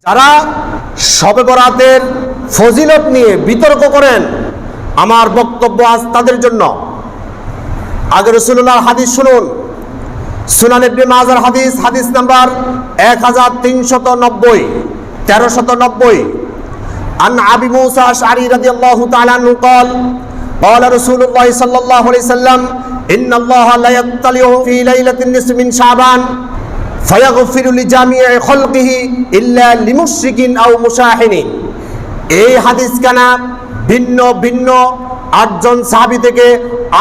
তারা শবে বরাতের ফজিলত নিয়ে বিতর্ক করেন, আমার বক্তব্য আজ তাদের জন্য। আগে রাসূলুল্লাহর হাদিস শুনুন। সুনান ইবনে মাজার হাদিস, হাদিস নাম্বার 1390, 1390। আন আবি মুসা আশআরী রাদিয়াল্লাহু তাআলা আনহু قال قال رسول الله صلى الله عليه وسلم ان الله لا يطلع في ليله النصف من شعبان فيغفر لجميع خلقه الا لمشرك او مشاحن। এই হাদিস কানা ভিন্ন ভিন্ন 8জন সাহাবী থেকে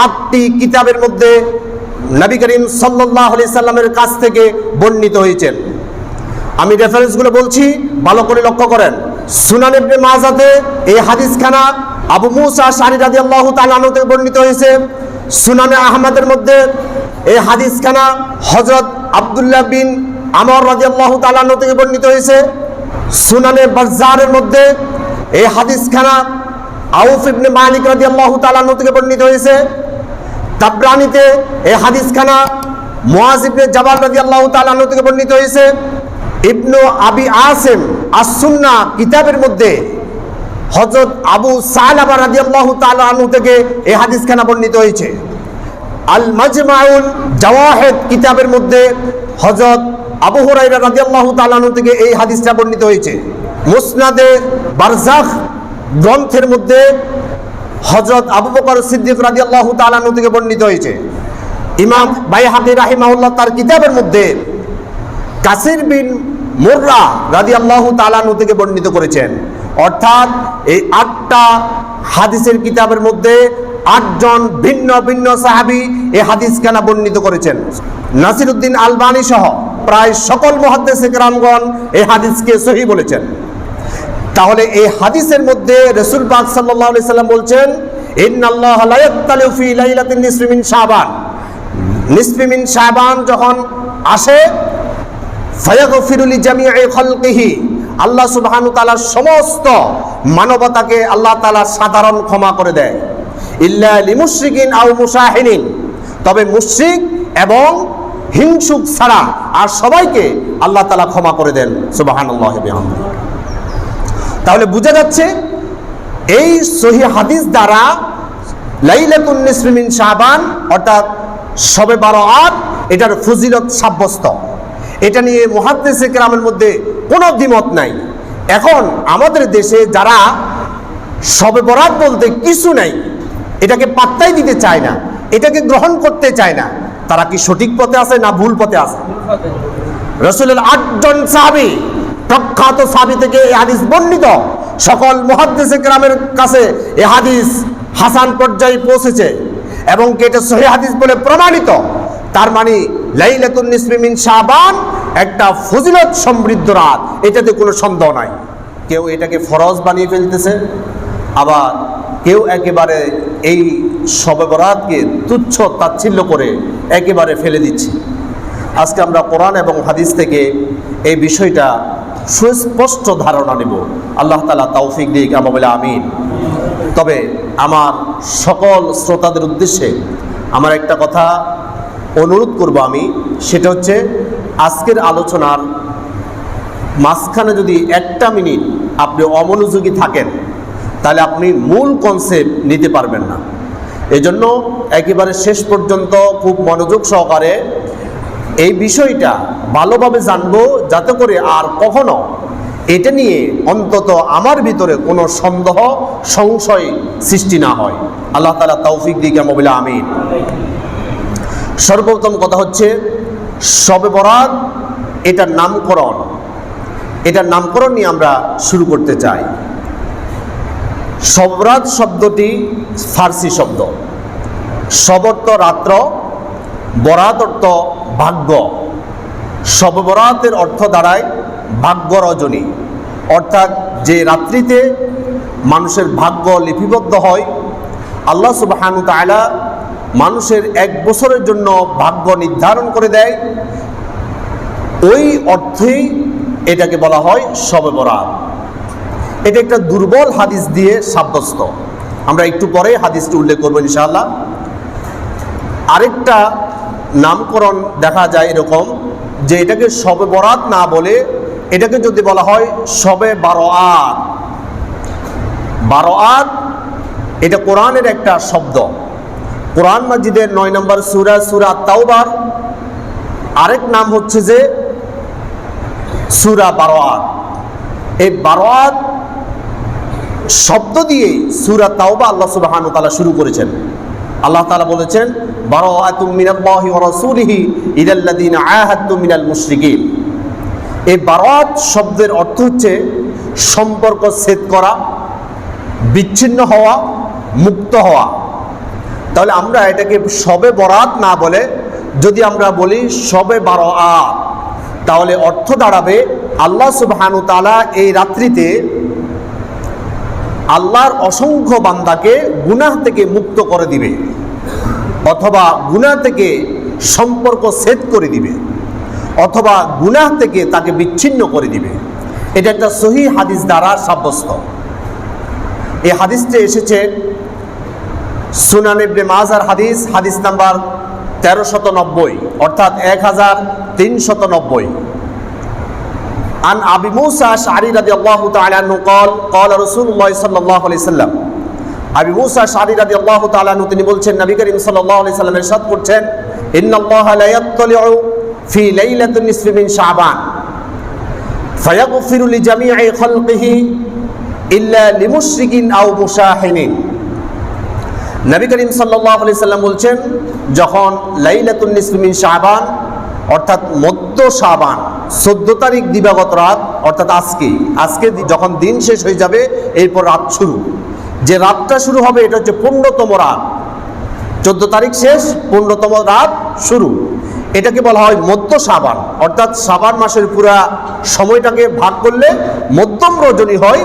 8টি কিতাবের মধ্যে নবী করিম সাল্লাল্লাহু আলাইহি সাল্লামের কাছ থেকে বর্ণিত হয়েছে। আমি রেফারেন্সগুলো বলছি, ভালো করে লক্ষ্য করেন। সুনান ইবনে মাজাতে এই হাদিসখানা আবু মুসা আশআরী রাদিয়াল্লাহু তাআলা আনহু থেকে বর্ণিত হয়েছে। সুনানে আহমদের মধ্যে এই হাদিসখানা হযরত আব্দুল্লাহ বিন আমর রাদিয়াল্লাহু তাআলা আনহু থেকে বর্ণিত হয়েছে। সুনানে বাজ্জারের মধ্যে এই হাদিসখানা আউফ ইবনে মালিক রাদিয়াল্লাহু তাআলা আনহু থেকে বর্ণিত হয়েছে। তাবরানীতে এই হাদিসখানা মুআজ ইবনে জাবাল রাদিয়াল্লাহু তাআলা আনহু থেকে বর্ণিত হয়েছে। ইবনু আবি আসিম আস-সুন্নাহ কিতাবের মধ্যে হযরত আবু সালাবা রাদিয়াল্লাহু তাআলা আনহু থেকে এই হাদিসখানা বর্ণিত হয়েছে। আল মাজমাউল জাওয়াহিদ কিতাবের মধ্যে হযরত আবু হুরায়রা রাদিয়াল্লাহু তাআলা আনহু থেকে এই হাদিসটা বর্ণিত হয়েছে। মুসনাদে বারজাখ গ্রন্থের মধ্যে হযরত আবু বকর সিদ্দিক রাদিয়াল্লাহু তাআলা আনহু থেকে বর্ণিত হয়েছে। ইমাম বাইহাকী রাহিমাহুল্লাহ তার কিতাবের মধ্যে কাসির বিন মুররা রাদিয়াল্লাহু তাআলা আনহু থেকে বর্ণিত করেছেন। অর্থাৎ এই 8টা হাদিসের কিতাবের মধ্যে 8জন ভিন্ন ভিন্ন সাহাবী এই হাদিসখানা বর্ণিত করেছেন। নাসিরউদ্দিন আলবানী সহ প্রায় সকল মুহাদ্দিসে কেরামগণ এই হাদিসকে সহিহ বলেছেন। তাহলে এই হাদিসের মধ্যে রাসূল পাক সাল্লাল্লাহু আলাইহি সাল্লাম বলছেন, ইন্নাল্লাহা লা ইয়াত্তালিউ ফি লাইলাতিন নিসফি মিন শাবান, নিসফি মিন শাবান যখন আসে, ফায়াগফিরু লিজামিই খালকিহি, আল্লাহ সুবহানাহু ওয়া তাআলা সমস্ত মানবতাকে আল্লাহ তাআলা সাধারণ ক্ষমা করে দেয়। ইল্লা লিমুশরিকিন আও মুশাহিনিন, তবে মুশরিক এবং হিংসুক ছাড়া আর সবাইকে আল্লাহ তাআলা ক্ষমা করে দেন। সুবহানাল্লাহি বিহামদিহি। তাহলে বোঝা যাচ্ছে এই সহিহ হাদিস দ্বারা লাইলাতুন নিসফি মিন শাবান অর্থাৎ শবে বারাত এটার ফজিলত সাব্যস্ত। এটা নিয়ে মুহাদ্দিসে কেরামের মধ্যে কোনো দ্বিমত নাই। এখন আমাদের দেশে যারা শবে বরাত বলতে কিছু নাই, এটাকে পাত্তাই দিতে চায় না, এটাকে গ্রহণ করতে চায় না, তারা কি সঠিক পথে আছে না ভুল পথে আছে? রাসূলের 8জন সাহাবী, প্রখ্যাত সাহাবী থেকে এই হাদিস বর্ণিত, সকল মুহাদ্দিসে কেরামের কাছে এই হাদিস হাসান পর্যায়ে পৌঁছেছে এবং এটা সহিহ হাদিস বলে প্রমাণিত। তার মানে লাইলাতুন নিসফি মিন শাবান একটা ফজিলত সমৃদ্ধ রাত, এটাতে কোনো সন্দেহ নাই। কেউ এটাকে ফরজ বানিয়ে ফেলতেছে, আবার কেউ একেবারে এই শবে বরাতকে তুচ্ছ তাচ্ছিল্য করে একেবারে ফেলে দিচ্ছে। আজকে আমরা কোরআন এবং হাদিস থেকে এই বিষয়টা সুস্পষ্ট ধারণা নেব। আল্লাহ তাআলা তৌফিক দিক, আমরা বলি আমিন। তবে আমার সকল শ্রোতাদের উদ্দেশ্যে আমার একটা কথা অনুরোধ করব আমি, সেটা হচ্ছে আজকের আলোচনার মাঝখানে যদি 1টা মিনিট আপনি অমনোযোগী থাকেন তাহলে আপনি মূল কনসেপ্ট নিতে পারবেন না। এজন্য একেবারে শেষ পর্যন্ত খুব মনোযোগ সহকারে এই বিষয়টা ভালোভাবে জানবো, যাতে করে আর কখনো এটা নিয়ে অন্তত আমার ভিতরে কোনো সন্দেহ সংশয় সৃষ্টি না হয়। আল্লাহ তাআলা তৌফিক দিক, আমরা বলি আমিন। সর্বপ্রথম কথা হচ্ছে শবে বরাত এটার নামকরণ নিয়ে আমরা শুরু করতে চাই। শবে বরাত শব্দটি ফার্সি শব্দ। শব অর্থ রাত্র, বরাত অর্থ ভাগ্য। শবে বরাতের অর্থ দাঁড়ায় ভাগ্য রজনী, অর্থাৎ যে রাত্রিতে মানুষের ভাগ্য লিপিবদ্ধ হয়। আল্লাহ সুবহানাহু ওয়া তাআলা মানুষের 1 বছরের জন্য ভাগ্য নির্ধারণ করে দেয়, ওই অর্থেই এটাকে বলা হয় শবে বরাত। এটা একটা দুর্বল হাদিস দিয়ে সাব্যস্ত, আমরা একটু পরে হাদিসটি উল্লেখ করবো ইনশাআল্লাহ। আরেকটা নামকরণ দেখা যায় এরকম যে এটাকে শবে বরাত না বলে এটাকে যদি বলা হয় শবে বারাত, বারাত এটা কোরআনের একটা শব্দ। কোরআন মাজিদের 9 নম্বর সূরা, সূরা তাওবার আরেক নাম হচ্ছে যে সূরা বারাত। এই বারাত শব্দ দিয়ে সূরা তাওবা আল্লাহ সুবহানাহু ওয়া তাআলা শুরু করেছেন। আল্লাহ তাআলা বলেছেন বারাআতুম মিনাল্লাহি ওয়া রাসূলিহি ইলাল্লাযিনা আহাদতুম মিনাল মুশরিকিন। এই বারাত শব্দের অর্থ হচ্ছে সম্পর্ক ছেদ করা, বিচ্ছিন্ন হওয়া, মুক্ত হওয়া। তাহলে আমরা এটাকে শবে বরাত না বলে যদি আমরা বলি শবে বারাত, তাহলে অর্থ দাঁড়াবে আল্লাহ সুবহানাহু ওয়া তাআলা এই রাত্রিতে আল্লাহর অসংখ্য বান্দাকে গুনাহ থেকে মুক্ত করে দিবে, অথবা গুনাহ থেকে সম্পর্ক ছেদ করে দিবে, অথবা গুনাহ থেকে তাকে বিচ্ছিন্ন করে দিবে। এটা একটা সহিহ হাদিস দ্বারা সাব্যস্ত। এই হাদিসটি এসেছে সুনান ইবনে মাজার হাদিস, হাদিস নাম্বার 1390 অর্থাৎ 1390। عن أبي موسى الأشعري رضي الله تعالى عنه قال قال رسول الله صلى الله عليه وسلم। আবু মুসা আশআরী রাদিয়াল্লাহু তাআলা আনহু তিনি বলছেন নবী করিম সাল্লাল্লাহু আলাইহি সাল্লাম ইরশাদ করছেন ইন্নাল্লাহা লা ইয়াত্তালিউ ফি লাইলাতিন নিসফি মিন শাবান ফায়াগফিরু লিজামি'i খালকিহি ইল্লা লিমুশরিকিন আও মুশাহিনিন। নবী করিম সাল্লাল্লাহু আলাইহি সাল্লাম বলছেন যখন লাইলাতুন নিসফি মিন শাবান অর্থাৎ মধ্য শাবান 14 তারিখ দিবাগত রাত, অর্থাৎ আজকে যখন দিন শেষ হয়ে যাবে এরপর রাত শুরু, যে রাতটা শুরু হবে এটা হচ্ছে 15তম রাত। 14 তারিখ শেষ, 15তম রাত শুরু, এটাকে বলা হয় মধ্য শাবান। অর্থাৎ শাবান মাসের পুরা সময়টাকে ভাগ করলে মধ্যম রজনী হয়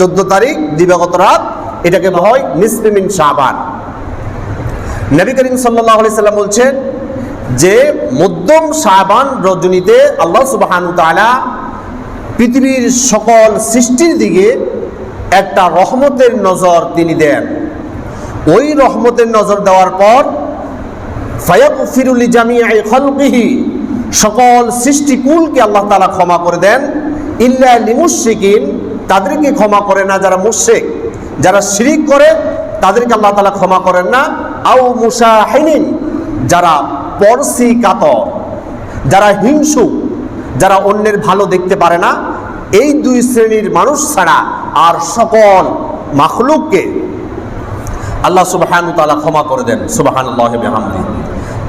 14 তারিখ দিবাগত রাত, এটাকে বলা হয় নিসফি মিন শাবান। নবী করিম সাল্লাল্লাহু আলাইহি সাল্লাম বলছেন যে মধ্যম শাবান রজনীতে আল্লাহ সুবহানাহু ওয়া তাআলা পৃথিবীর সকল সৃষ্টির দিকে একটা রহমতের নজর তিনি দেন। ওই রহমতের নজর দেওয়ার পর ফায়াগফিরু লিজামি'i খালকিহি সকল সৃষ্টিকুলকে আল্লাহ তাআলা ক্ষমা করে দেন, ইল্লা লিমুশরিকিন তাদেরকে ক্ষমা করে না যারা মুশরিক, যারা শিরিক করে তাদেরকে আল্লাহ তাআলা ক্ষমা করেন না, আও মুশাহিনিন যারা পরশি কাতর, যারা হিংসুক, যারা অন্যের ভালো দেখতে পারে না, এই দুই শ্রেণীর মানুষ ছাড়া আর সকল মাখলুককে আল্লাহ সুবহানাহু ওয়া তাআলা ক্ষমা করে দেন। সুবহানাল্লাহি ওয়া বিহামদিহি।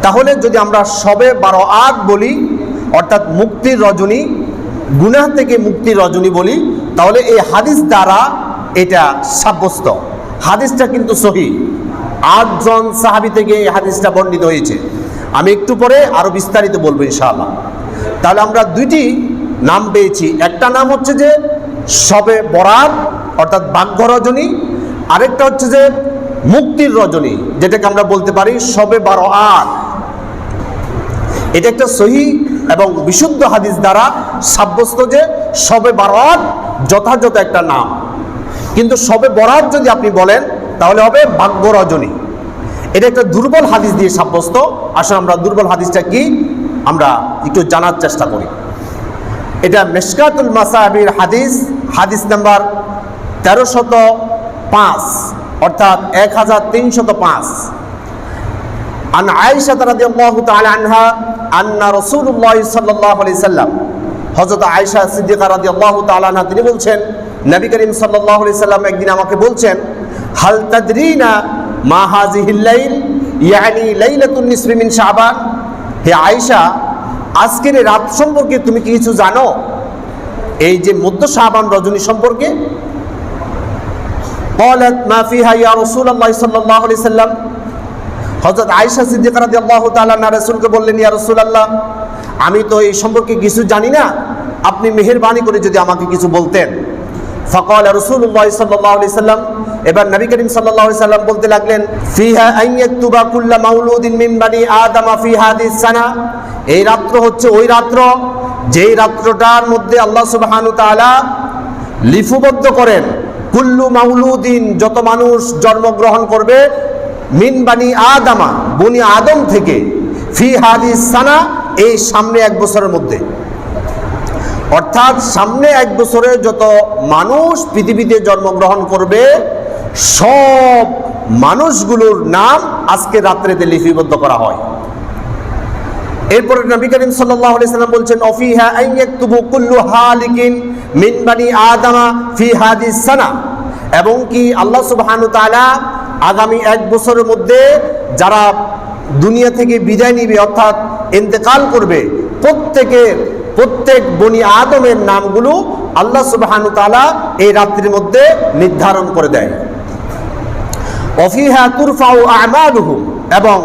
তাহলে যদি আমরা শবে বারাত বলি অর্থাৎ মুক্তির রজনী, গুনাহ থেকে মুক্তির রজনী বলি, তাহলে এই হাদিস দ্বারা এটা সাব্যস্ত। হাদিসটা কিন্তু সহিহ, 8 জন সাহাবী থেকে এই হাদিসটা বর্ণিত হয়েছে। আমি একটু পরে আরো বিস্তারিত বলবো ইনশাআল্লাহ। তাহলে আমরা দুইটি নাম পেয়েছি, একটা নাম হচ্ছে যে শবে বরাত অর্থাৎ ভাগ্য রজনী, আরেকটা হচ্ছে যে মুক্তির রজনী, যেটাকে আমরা বলতে পারি শবে বারাত। এটা একটা সহিহ এবং বিশুদ্ধ হাদিস দ্বারা সাব্যস্ত যে শবে বারাত যথাযথ একটা নাম, কিন্তু শবে বরাত যদি আপনি বলেন তাহলে হবে ভাগ্য রজনী। এটা একটা দুর্বল হাদিস দিয়ে সাব্যস্ত। আসলে আমরা দুর্বল হাদিসটা কি আমরা একটু জানার চেষ্টা করি। এটা মিশকাতুল মাসাবির হাদিস, হাদিস নাম্বার 1305 অর্থাৎ 1305। আন আয়েশা রাদিয়াল্লাহু তাআলা আনহা আন্না রাসূলুল্লাহ সাল্লাল্লাহু আলাইহি সাল্লাম, হযরত আয়েশা সিদ্দিকা রাদিয়াল্লাহু তাআলা আনহা তিনি বলছেন নবী করিম সাল্লাল্লাহু আলাইহি সাল্লাম একদিন আমাকে বলছেন হাল তাদরিনা মা হাযিহিল লাইল ইয়ানি লাইলাতুন নিসফি মিন শাবান। হে আয়েশা, আজকের এই রাত সম্পর্কে তুমি কি কিছু জানো? এই যে মধ্য শাবান রজনী সম্পর্কে। ক্বালাত মা ফিহা ইয়া রাসূলুল্লাহ সাল্লাল্লাহু আলাইহি সাল্লাম। হযরত আয়েশা সিদ্দিকা রাদিয়াল্লাহু তাআলা আনহা রাসূলকে বললেন ইয়া রাসূলুল্লাহ, আমি তো এই সম্পর্কে কিছু জানি না, আপনি মেহেরবানি করে যদি আমাকে কিছু বলতেন। ফাকাল রাসূলুল্লাহ সাল্লাল্লাহু আলাইহি সাল্লাম, এবার নবী করিম সাল্লাল্লাহু আলাইহি সাল্লাম বলতে লাগলেন ফিহা আইয়াতুবা কুল্লা মাউলুদিন মিন বানি আদম ফি হাদিস সানা। এই রাত্র হচ্ছে ওই রাত্র যেই রাত্রটার মধ্যে আল্লাহ সুবহানাহু ওয়া তাআলা লিপিবদ্ধ করেন কুল্লু মাউলুদিন যত মানুষ জন্মগ্রহণ করবে মিন বানি আদমা বনি আদম থেকে ফি হাদিস সানা এই সামনে 1 বছরের মধ্যে। অর্থাৎ সামনে 1 বছরে যত মানুষ পৃথিবীতে জন্মগ্রহণ করবে সব মানুষগুলোর নাম আজকে রাত্রিতে লিপিবদ্ধ করা হয়। এরপরে নবী করিম সাল্লাল্লাহু আলাইহি সাল্লাম বলছেন অফিহা আইয়াকতুবু কুল্লু হালিকিন মিন বানি আদমা ফি হাদিস সানা, এবং কি আল্লাহ সুবহানাহু ওয়া তাআলা আগামী 1 বছরের মধ্যে যারা দুনিয়া থেকে বিদায় নিবে অর্থাৎ ইন্তেকাল করবে প্রত্যেক বনি আদমের নামগুলো আল্লাহ সুবহানাহু ওয়া তাআলা এই রাত্রির মধ্যে নির্ধারণ করে দেয়। অফিহা তুরফাউ আমালুহুম, এবং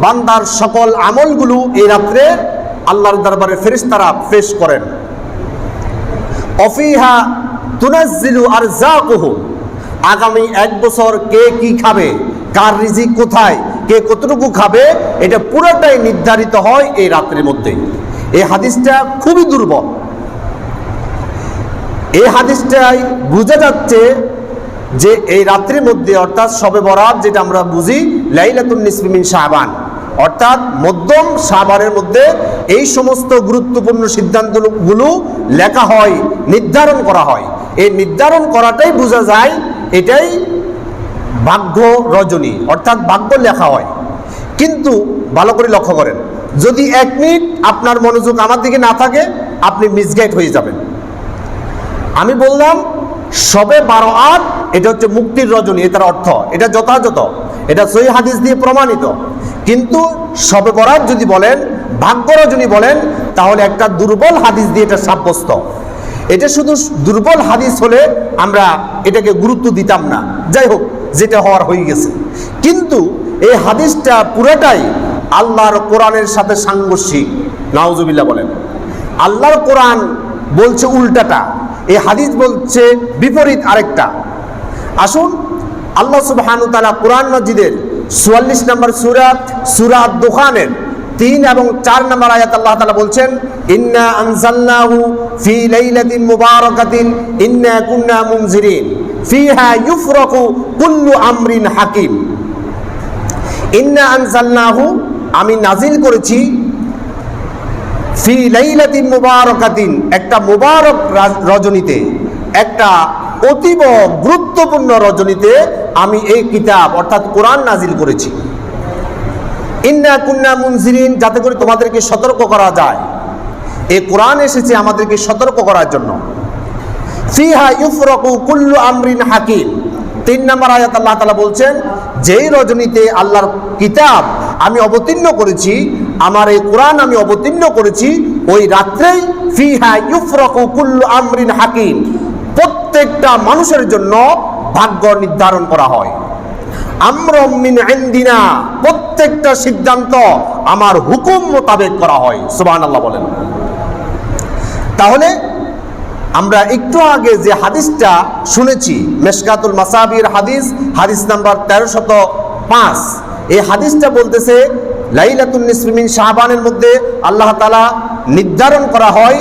বান্দার সকল আমলগুলো এই রাত্রে আল্লাহর দরবারে ফেরেশতারা পেশ করেন। অফিহা তুনাজ্জিলু আরযাকুহুম, আগামী 1 বছর কে কি খাবে, কার রিজিক কোথায়, কে কতটুকু খাবে, এটা পুরোটাই নির্ধারিত হয় এই রাত্রির মধ্যে। এই হাদিসটা খুবই দুর্বল। এই হাদিসটাই বোঝা যাচ্ছে যে এই রাত্রির মধ্যে অর্থাৎ শবে বরাত, যেটা আমরা বুঝি লাইলাতুন নিসফি মিন শাবান, অর্থাৎ মধ্যম শাবানের মধ্যে এই সমস্ত গুরুত্বপূর্ণ সিদ্ধান্তগুলো লেখা হয়, নির্ধারণ করা হয়। এই নির্ধারণ করাটাই বোঝা যায় এটাই ভাগ্য রজনী, অর্থাৎ ভাগ্য লেখা হয়। কিন্তু ভালো করে লক্ষ্য করেন, যদি 1 মিনিট আপনার মনোযোগ আমার দিকে না থাকে আপনি মিসগাইড হয়ে যাবেন। আমি বললাম শবে বারাত এটা হচ্ছে মুক্তির রজনী, এটার অর্থ এটা যথাযথ, এটা সহিহ হাদিস দিয়ে প্রমাণিত। কিন্তু শবে বরাত যদি বলেন, ভাগ্য রজনী বলেন, তাহলে একটা দুর্বল হাদিস দিয়ে এটা সাব্যস্ত। এটা শুধু দুর্বল হাদিস হলে আমরা এটাকে গুরুত্ব দিতাম না, যাই হোক যেটা হওয়ার হয়ে গেছে। কিন্তু এই হাদিসটা পুরোটাই আল্লাহর কোরআনের সাথে সাংঘর্ষিক। নাউজুবিল্লাহ বলেন। আল্লাহর কোরআন বলছে উল্টাটা, এই হাদিস বলছে বিপরীত আরেকটা। আসুন আল্লাহ সুবহানাহু ওয়া তাআলা কোরআন মাজিদের 44 নম্বর সূরা আদ-দুখানের 3 এবং 4 নম্বর আয়াত আল্লাহ তাআলা বলছেন ইন্না আনজালনাহু ফি লাইলাতিন মুবারাকাতিন ইন্না কুন্না মুনজিরিন ফিহা ইউফরাকু কুল্লু আমরিন হাকিম। ইন্না আনজালনাহু, আমি নাজিল করেছি, ফি লাইলাতিন মুবারাকাতিন, একটা মুবারক রজনীতে, একটা অতীব গুরুত্বপূর্ণ রজনীতে আমি এই কিতাব অর্থাৎ কোরআন নাজিল করেছি। ইন্না কুন্না মুনজিরিন, যাতে করে তোমাদেরকে সতর্ক করা যায়। এই কোরআন এসেছে আমাদেরকে সতর্ক করার জন্য। ফিহা ইউফরাকু কুল্লু আমরিন হাকিম। 3 নম্বর আয়াত আল্লাহ তাআলা বলছেন যেই রজনীতে আল্লাহর কিতাব আমি অবতীর্ণ করেছি, আমার এই কোরআন আমি অবতীর্ণ করেছি, ওই রাত্রেই ফিহা ইউফরাকু কুল্লু আমরিন হাকিম, প্রত্যেকটা মানুষের জন্য ভাগ্য নির্ধারণ করা হয়। আমরুম মিন ইনদিনা, প্রত্যেকটা সিদ্ধান্ত আমার হুকুম মোতাবেক করা হয়। সুবহানাল্লাহ বলেন। তাহলে আমরা একটু আগে যে হাদিসটা শুনেছি মিশকাতুল মাসাবির হাদিস নাম্বার 1305, এই হাদিসটা বলতেছে লাইলাতুন নিসফি মিন শাবানের মধ্যে আল্লাহ তাআলা নির্ধারণ করা হয়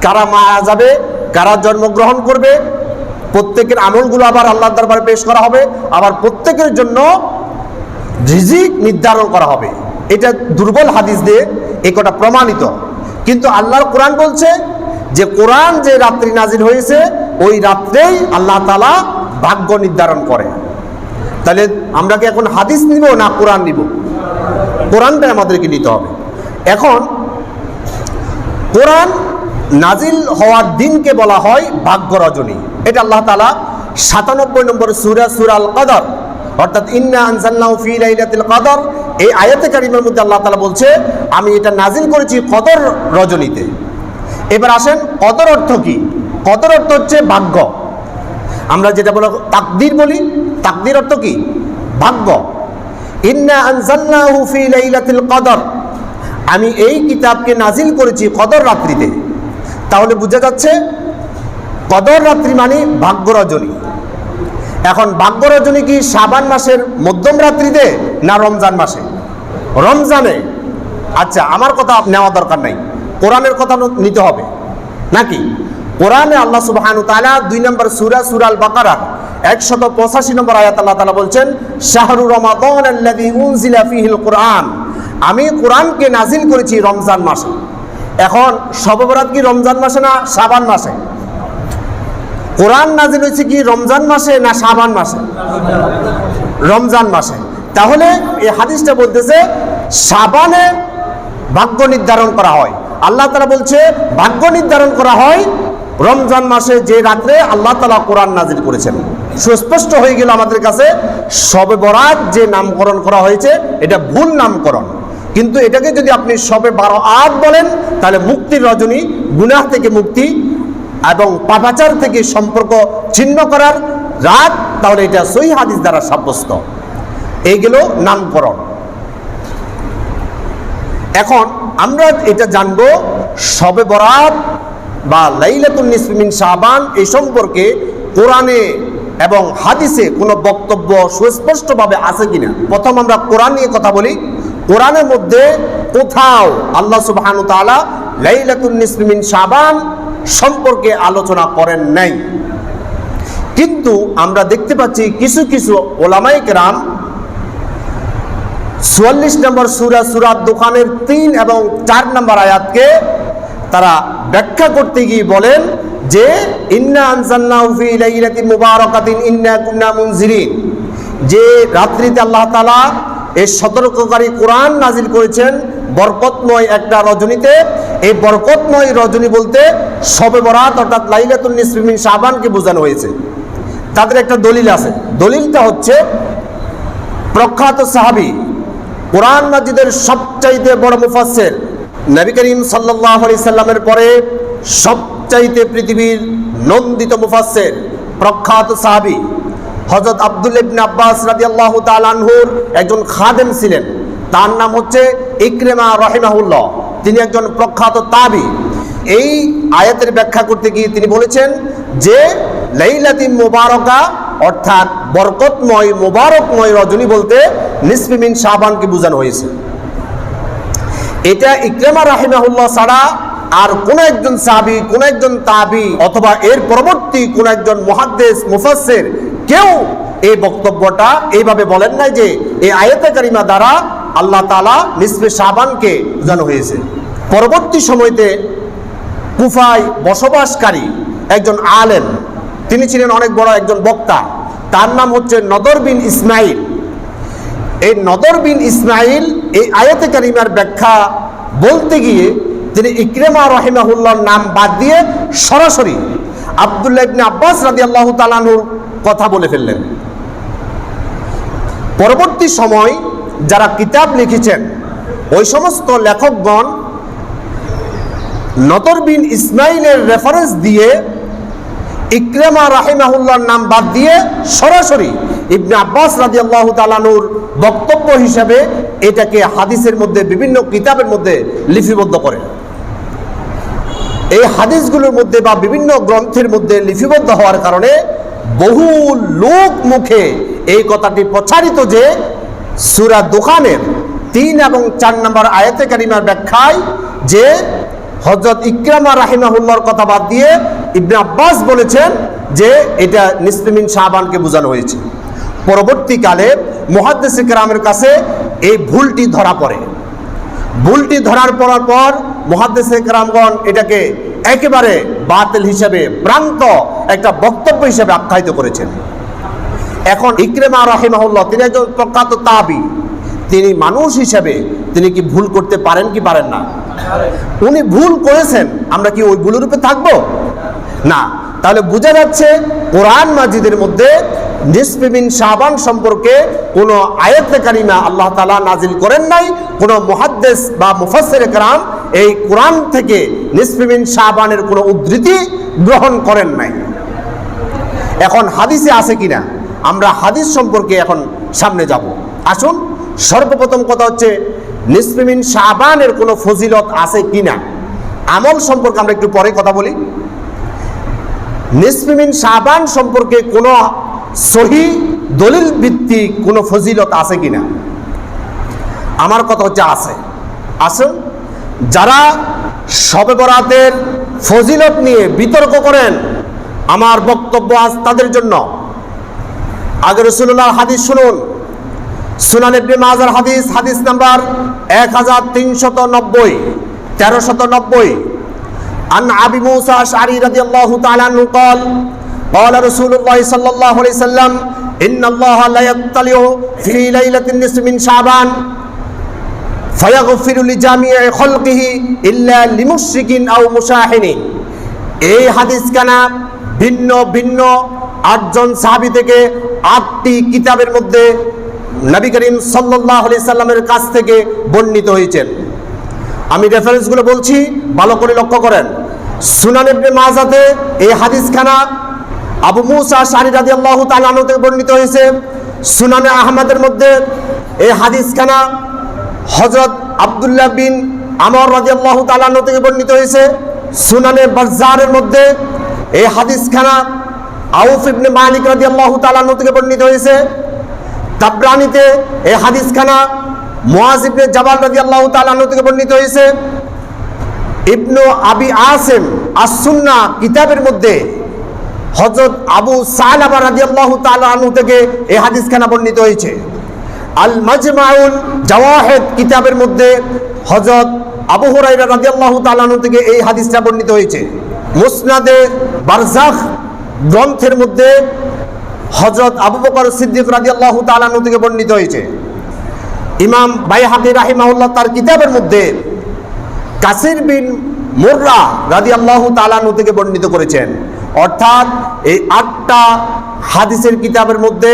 কারা মারা যাবে, কারা জন্মগ্রহণ করবে, প্রত্যেকের আমলগুলো আবার আল্লাহর দরবারে পেশ করা হবে, আবার প্রত্যেকের জন্য রিজিক নির্ধারণ করা হবে। এটা দুর্বল হাদিস দিয়ে এই কথা প্রমাণিত। কিন্তু আল্লাহর কোরআন বলছে যে কোরআন যে রাত্রি নাজিল হয়েছে ওই রাত্রেই আল্লাহ তাআলা ভাগ্য নির্ধারণ করে। তাহলে আমরা কি এখন হাদিস নিব না কোরআন নিব? কোরআনটা আমাদেরকে নিতে হবে। এখন কোরআন নাজিল হওয়ার দিনকে বলা হয় ভাগ্য রজনী। এটা আল্লাহ তাআলা 97 নম্বর সূরা আল কদর, অর্থাৎ ইন্না আনজালনাহু ফি লাইলাতিল কদর, এই আয়াতে কারিমার মধ্যে আল্লাহ তাআলা বলছে আমি এটা নাজিল করেছি কদর রজনীতে। এবার আসেন কদর অর্থ কি? কদর অর্থ হচ্ছে ভাগ্য। আমরা যেটা বলে তাকদীর বলি, তাকদীর অর্থ কি? ভাগ্য। ইন্না আনজালনাহু ফি লাইলাতিল কদর, আমি এই কিতাবকে নাজিল করেছি কদর রাত্রিতে। তাহলে বোঝা যাচ্ছে কদর রাত্রি মানে ভাগ্য রজনী। এখন ভাগ্য রজনী কি শাবান মাসের মধ্যম রাত্রিতে না রমজান মাসে? রমজানে। আচ্ছা, আমার কথা নেওয়া দরকার নাই, কোরআনের কথা নিতে হবে নাকি? কোরআনে আল্লাহ সুবহানাহু ওয়া তাআলা 2 নম্বর সূরা আল বাকারা 185 নম্বর আয়াত আল্লাহ তাআলা বলছেন শাহরু রমাদান আল্লাযী উনজিলা ফীহিল কুরআন, আমি কোরআনকে নাজিল করেছি রমজান মাসে। এখন শবে বরাত কি রমজান মাসে না শাবান মাসে? কোরআন নাজিল হয়েছে কি রমজান মাসে না শাবান মাসে? রমজান মাসে। তাহলে এই হাদিসটা বলতেছে শাবানে ভাগ্য নির্ধারণ করা হয়। আল্লাহ তাআলা বলছে ভাগ্য নির্ধারণ করা হয় রমজান মাসে, যে রাত্রে আল্লাহ তাআলা কোরআন নাজিল করেছেন। সুস্পষ্ট হয়ে গেল আমাদের কাছে শবে বরাত যে নামকরণ করা হয়েছে এটা ভুল নামকরণ। কিন্তু এটাকে যদি আপনি শবে বারাত বলেন তাহলে মুক্তির রজনী, গুনাহ থেকে মুক্তি এবং পাপাচার থেকে সম্পর্ক ছিন্ন করার রাত, তাহলে এটা সহিহ হাদিস দ্বারা সাব্যস্ত। এইগুলো নামকরণ। এখন আমরা এটা জানবো শবে বরাত বা লাইলাতুন নিসফি মিন শাবান এই সম্পর্কে কোরআনে এবং হাদিসে কোনো বক্তব্য সুস্পষ্টভাবে আছে কিনা। প্রথম আমরা কোরআন নিয়ে কথা বলি। কোরআনের মধ্যে কোথাও আল্লাহ সুবহানাহু ওয়া তাআলা লাইলাতুন নিসফি মিন শাবান সম্পর্কে আলোচনা করেন নাই। কিন্তু আমরা দেখতে পাচ্ছি কিছু কিছু ওলামায়ে কেরাম ৪৪ নম্বর সূরা দুখানের ৩ এবং ৪ নম্বর আয়াতকে তারা ব্যাখ্যা করতে গিয়ে বলেন যে ইন্না আনজালনাহু ফি লাইলাতিন মুবারাকাতিন ইন্না কুন্না মুনজিরিন, যে রাত্রিতে আল্লাহ তাআলা এই সতর্ককারী কোরআন নাজিল করেছেন বরকতময় একটা রজনীতে। এই বরকতময় রজনী বলতে শবে বরাত অর্থাৎ লাইলাতুন নিসফি মিন শাবানকে বোঝানো হয়েছে। তাদের একটা দলিল আছে। দলিলটা হচ্ছে প্রখ্যাত সাহাবী, কোরআন মাজিদের সবচাইতে বড় মুফাসসির, নবী করিম সাল্লাল্লাহু আলাইহি সাল্লামের পরে সবচাইতে পৃথিবীর নন্দিত মুফাসসির, প্রখ্যাত সাহাবী হযরত আব্দুল্লাহ ইবনে আব্বাস রাদিয়াল্লাহু তাআলা আনহুর একজন খাদেম ছিলেন। তার নাম হচ্ছে ইকরিমা রাহিমাহুল্লাহ। তিনি একজন প্রখ্যাত তাবী। এই আয়াতের ব্যাখ্যা করতে গিয়ে তিনি বলেছেন যে লাইলাতুন মুবারাকা অর্থাৎ বরকতময় মুবারকময় রজনী বলতে নিসফি মিন শাবানকে বোঝানো হয়েছে। এটা ইকরিমা রাহিমাহুল্লাহ ছাড়া আর কোন একজন সাহাবী, কোন একজন তাবী অথবা এর পরবর্তী কোন একজন মুহাদ্দিস মুফাসসির কেউ এই বক্তব্যটা এইভাবে বলেন নাই যে এই আয়াতে কারিমা দ্বারা আল্লাহ তাআলা নিসফে শাবানকে বোঝানো হয়েছে। পরবর্তী সময়তে কুফায় বসবাসকারী একজন আলেম, তিনি ছিলেন অনেক বড় একজন বক্তা, তার নাম হচ্ছে নদর বিন ইসমাইল। এই নদর বিন ইসমাইল এই আয়াতে কারিমার ব্যাখ্যা বলতে গিয়ে তিনি ইকরিমা রাহিমাহুল্লাহর নাম বাদ দিয়ে সরাসরি আব্দুল্লাহ ইবনে আব্বাস রাদিয়াল্লাহু তাআলা আনহুর কথা বলে ফেললেন। পরবর্তী সময় যারা কিতাব লিখেছেন ওই সমস্ত লেখকগণ নদর বিন ইসমাইলের রেফারেন্স দিয়ে ইকরিমা রাহিমাহুল্লাহর নাম বাদ দিয়ে সরাসরি ইবনে আব্বাস রাদিয়াল্লাহু তাআলা আনহুর বক্তব্য হিসাবে এটাকে হাদিসের মধ্যে বিভিন্ন কিতাবের মধ্যে লিপিবদ্ধ করেন। এই হাদিসগুলোর মধ্যে বা বিভিন্ন গ্রন্থের মধ্যে লিপিবদ্ধ হওয়ার কারণে বহু লোক মুখে এই কথাটি প্রচারিত যে সূরা দুখানের ৩ এবং ৪ নম্বর আয়াতে কারিমার ব্যাখ্যায় যে হযরত ইকরিমা রাহিমাহুল্লাহর কথা বাদ দিয়ে ইবনে আব্বাস বলেছেন যে এটা নিসফি মিন শাবানকে বোঝানো হয়েছে। পরবর্তীকালে মুহাদ্দিস কেরামের কাছে এই ভুলটি ধরা পড়ে। ভুলটি ধরার পর মুহাদ্দিস কেরামগণ এটাকে একেবারে বাতিল হিসেবে, ভ্রান্ত একটা বক্তব্য হিসেবে আখ্যায়িত করেছেন। এখন ইকরিমা রাহিমাহুল্লাহ তিনি একজন প্রখ্যাত তাবী, তিনি মানুষ হিসেবে তিনি কি ভুল করতে পারেন কি পারেন না? উনি ভুল করেছেন, আমরা কি ওই ভুলের উপরে থাকবো না? তাহলে বোঝা যাচ্ছে কোরআন মাজিদের মধ্যে নিসফি মিন শাবান সম্পর্কে কোনো আয়াতে কারিমা আল্লাহ তাআলা নাজিল করেন নাই। কোনো মুহাদ্দিস বা মুফাসসিরে কেরাম এই কোরআন থেকে নিসফি মিন শাবানের কোনো উদ্ধৃতি গ্রহণ করেন নাই। এখন হাদিসে আছে কিনা আমরা হাদিস সম্পর্কে এখন সামনে যাব। আসুন, সর্বপ্রথম কথা হচ্ছে নিসফি মিন শাবানের কোনো ফজিলত আছে কিনা। আমল সম্পর্কে আমরা একটু পরে কথা বলি। নিসফি মিন শাবান সম্পর্কে কোনো সহিহ দলিল ভিত্তিক কোনো ফজিলত আছে কিনা? আমার কথা হচ্ছে আছে। আসুন, যারা শবে বরাতের ফজিলত নিয়ে বিতর্ক করেন, আমার বক্তব্য আজ তাদের জন্য। আগে রাসূলুল্লাহর হাদিস শুনুন। সুনান ইবনে মাজার হাদিস, হাদিস নাম্বার 1390। 1390 আন আবি মুসা আশআরী রাদিয়াল্লাহু তাআলা আনহু قال قال رسول الله صلى الله عليه وسلم ان الله لا يطلع في ليله النصف من شعبان فيغفر لجميع خلقه الا لمشرك او مشاحن। এই হাদিস কানা ভিন্ন ভিন্ন 8 জন সাহাবী থেকে 8টি কিতাবের মধ্যে নবী করিম সাল্লাল্লাহু আলাইহি সাল্লামের কাছ থেকে বর্ণিত হয়েছেন। আমি রেফারেন্সগুলো বলছি, ভালো করে লক্ষ্য করেন। সুনান ইবনে মাজাতে এই হাদিসখানা আবু মুসা আশআরী রাদিয়াল্লাহু তাআলা আনহু থেকে বর্ণিত হয়েছে। সুনানে আহমদের মধ্যে এই হাদিসখানা হযরত আব্দুল্লাহ বিন আমর রাদিয়াল্লাহু তাআলা আনহু থেকে বর্ণিত হয়েছে। সুনানে বাজ্জারের মধ্যে এই হাদিসখানা আউফ ইবনে মালিক রাদিয়াল্লাহু তাআলা আনহু থেকে বর্ণিত হয়েছে। তাবরানীতে এই হাদিসখানা মুআজ ইবনে জাবাল রাদিয়াল্লাহু তাআলা আনহু থেকে বর্ণিত হয়েছে। ইবনু আবি আসিম আস-সুন্নাহ কিতাবের মধ্যে হযরত আবু সালাবা রাদিয়াল্লাহু তাআলা আনহু থেকে এই হাদিসখানা বর্ণিত হয়েছে। আল মাজমাউল জাওয়াহিদ কিতাবের মধ্যে হযরত আবু হুরায়রা রাদিয়াল্লাহু তাআলা আনহু থেকে এই হাদিসটা বর্ণিত হয়েছে। মুসনাদে বারজাখ গ্রন্থের মধ্যে হযরত আবু বকর সিদ্দিক রাদিয়াল্লাহু তাআলা আনহু থেকে বর্ণিত হয়েছে। ইমাম বাইহাকী রাহিমাহুল্লাহ তার কিতাবের মধ্যে কাসির বিন মুররা রাদিয়াল্লাহু তাআলা আনহু থেকে বর্ণিত করেছেন। অর্থাৎ এই 8টা হাদিসের কিতাবের মধ্যে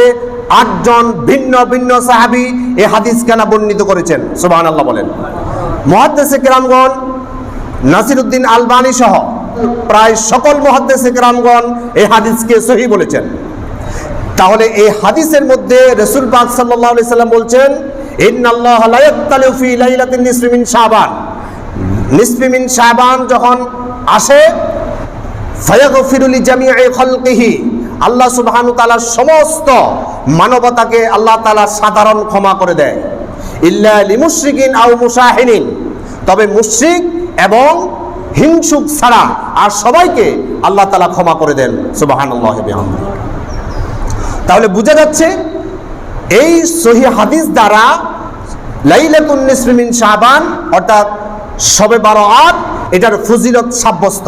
8 জন ভিন্ন ভিন্ন সাহাবী এই হাদিসখানা বর্ণিত করেছেন। সুবহানাল্লাহ বলেন। মুহাদ্দিসে কেরামগণ নাসিরউদ্দিন আলবানী সহ প্রায় সকল মুহাদ্দিসে কেরামগণ এই হাদিসকে সহিহ বলেছেন। তাহলে এই হাদিসের মধ্যে রাসূল পাক সাল্লাল্লাহু আলাইহি সাল্লাম বলছেন, ইন্নাল্লাহা লা ইয়াত্তালিউ ফি লাইলাতিন নিসফি মিন শাবান, নিসফি মিন শাবান যখন আসে ফায়াগফিরু লিজামিই খালকিহি, আল্লাহ সুবহানাহু ওয়া তাআলা সমস্ত মানবতাকে আল্লাহ তাআলা সাধারণ ক্ষমা করে দেয়। ইল্লা লিমুশরিকিন আও মুশাহিনিন, তবে মুশরিক এবং হিংসুক ছাড়া আর সবাইকে আল্লাহ তাআলা ক্ষমা করে দেন। সুবহানাল্লাহি বিহামদিহি। তাহলে বোঝা যাচ্ছে এই সহিহ হাদিস দ্বারা লাইলাতুন নিসফি মিন শাবান অর্থাৎ শবে বারাত এটার ফজিলত সাব্যস্ত।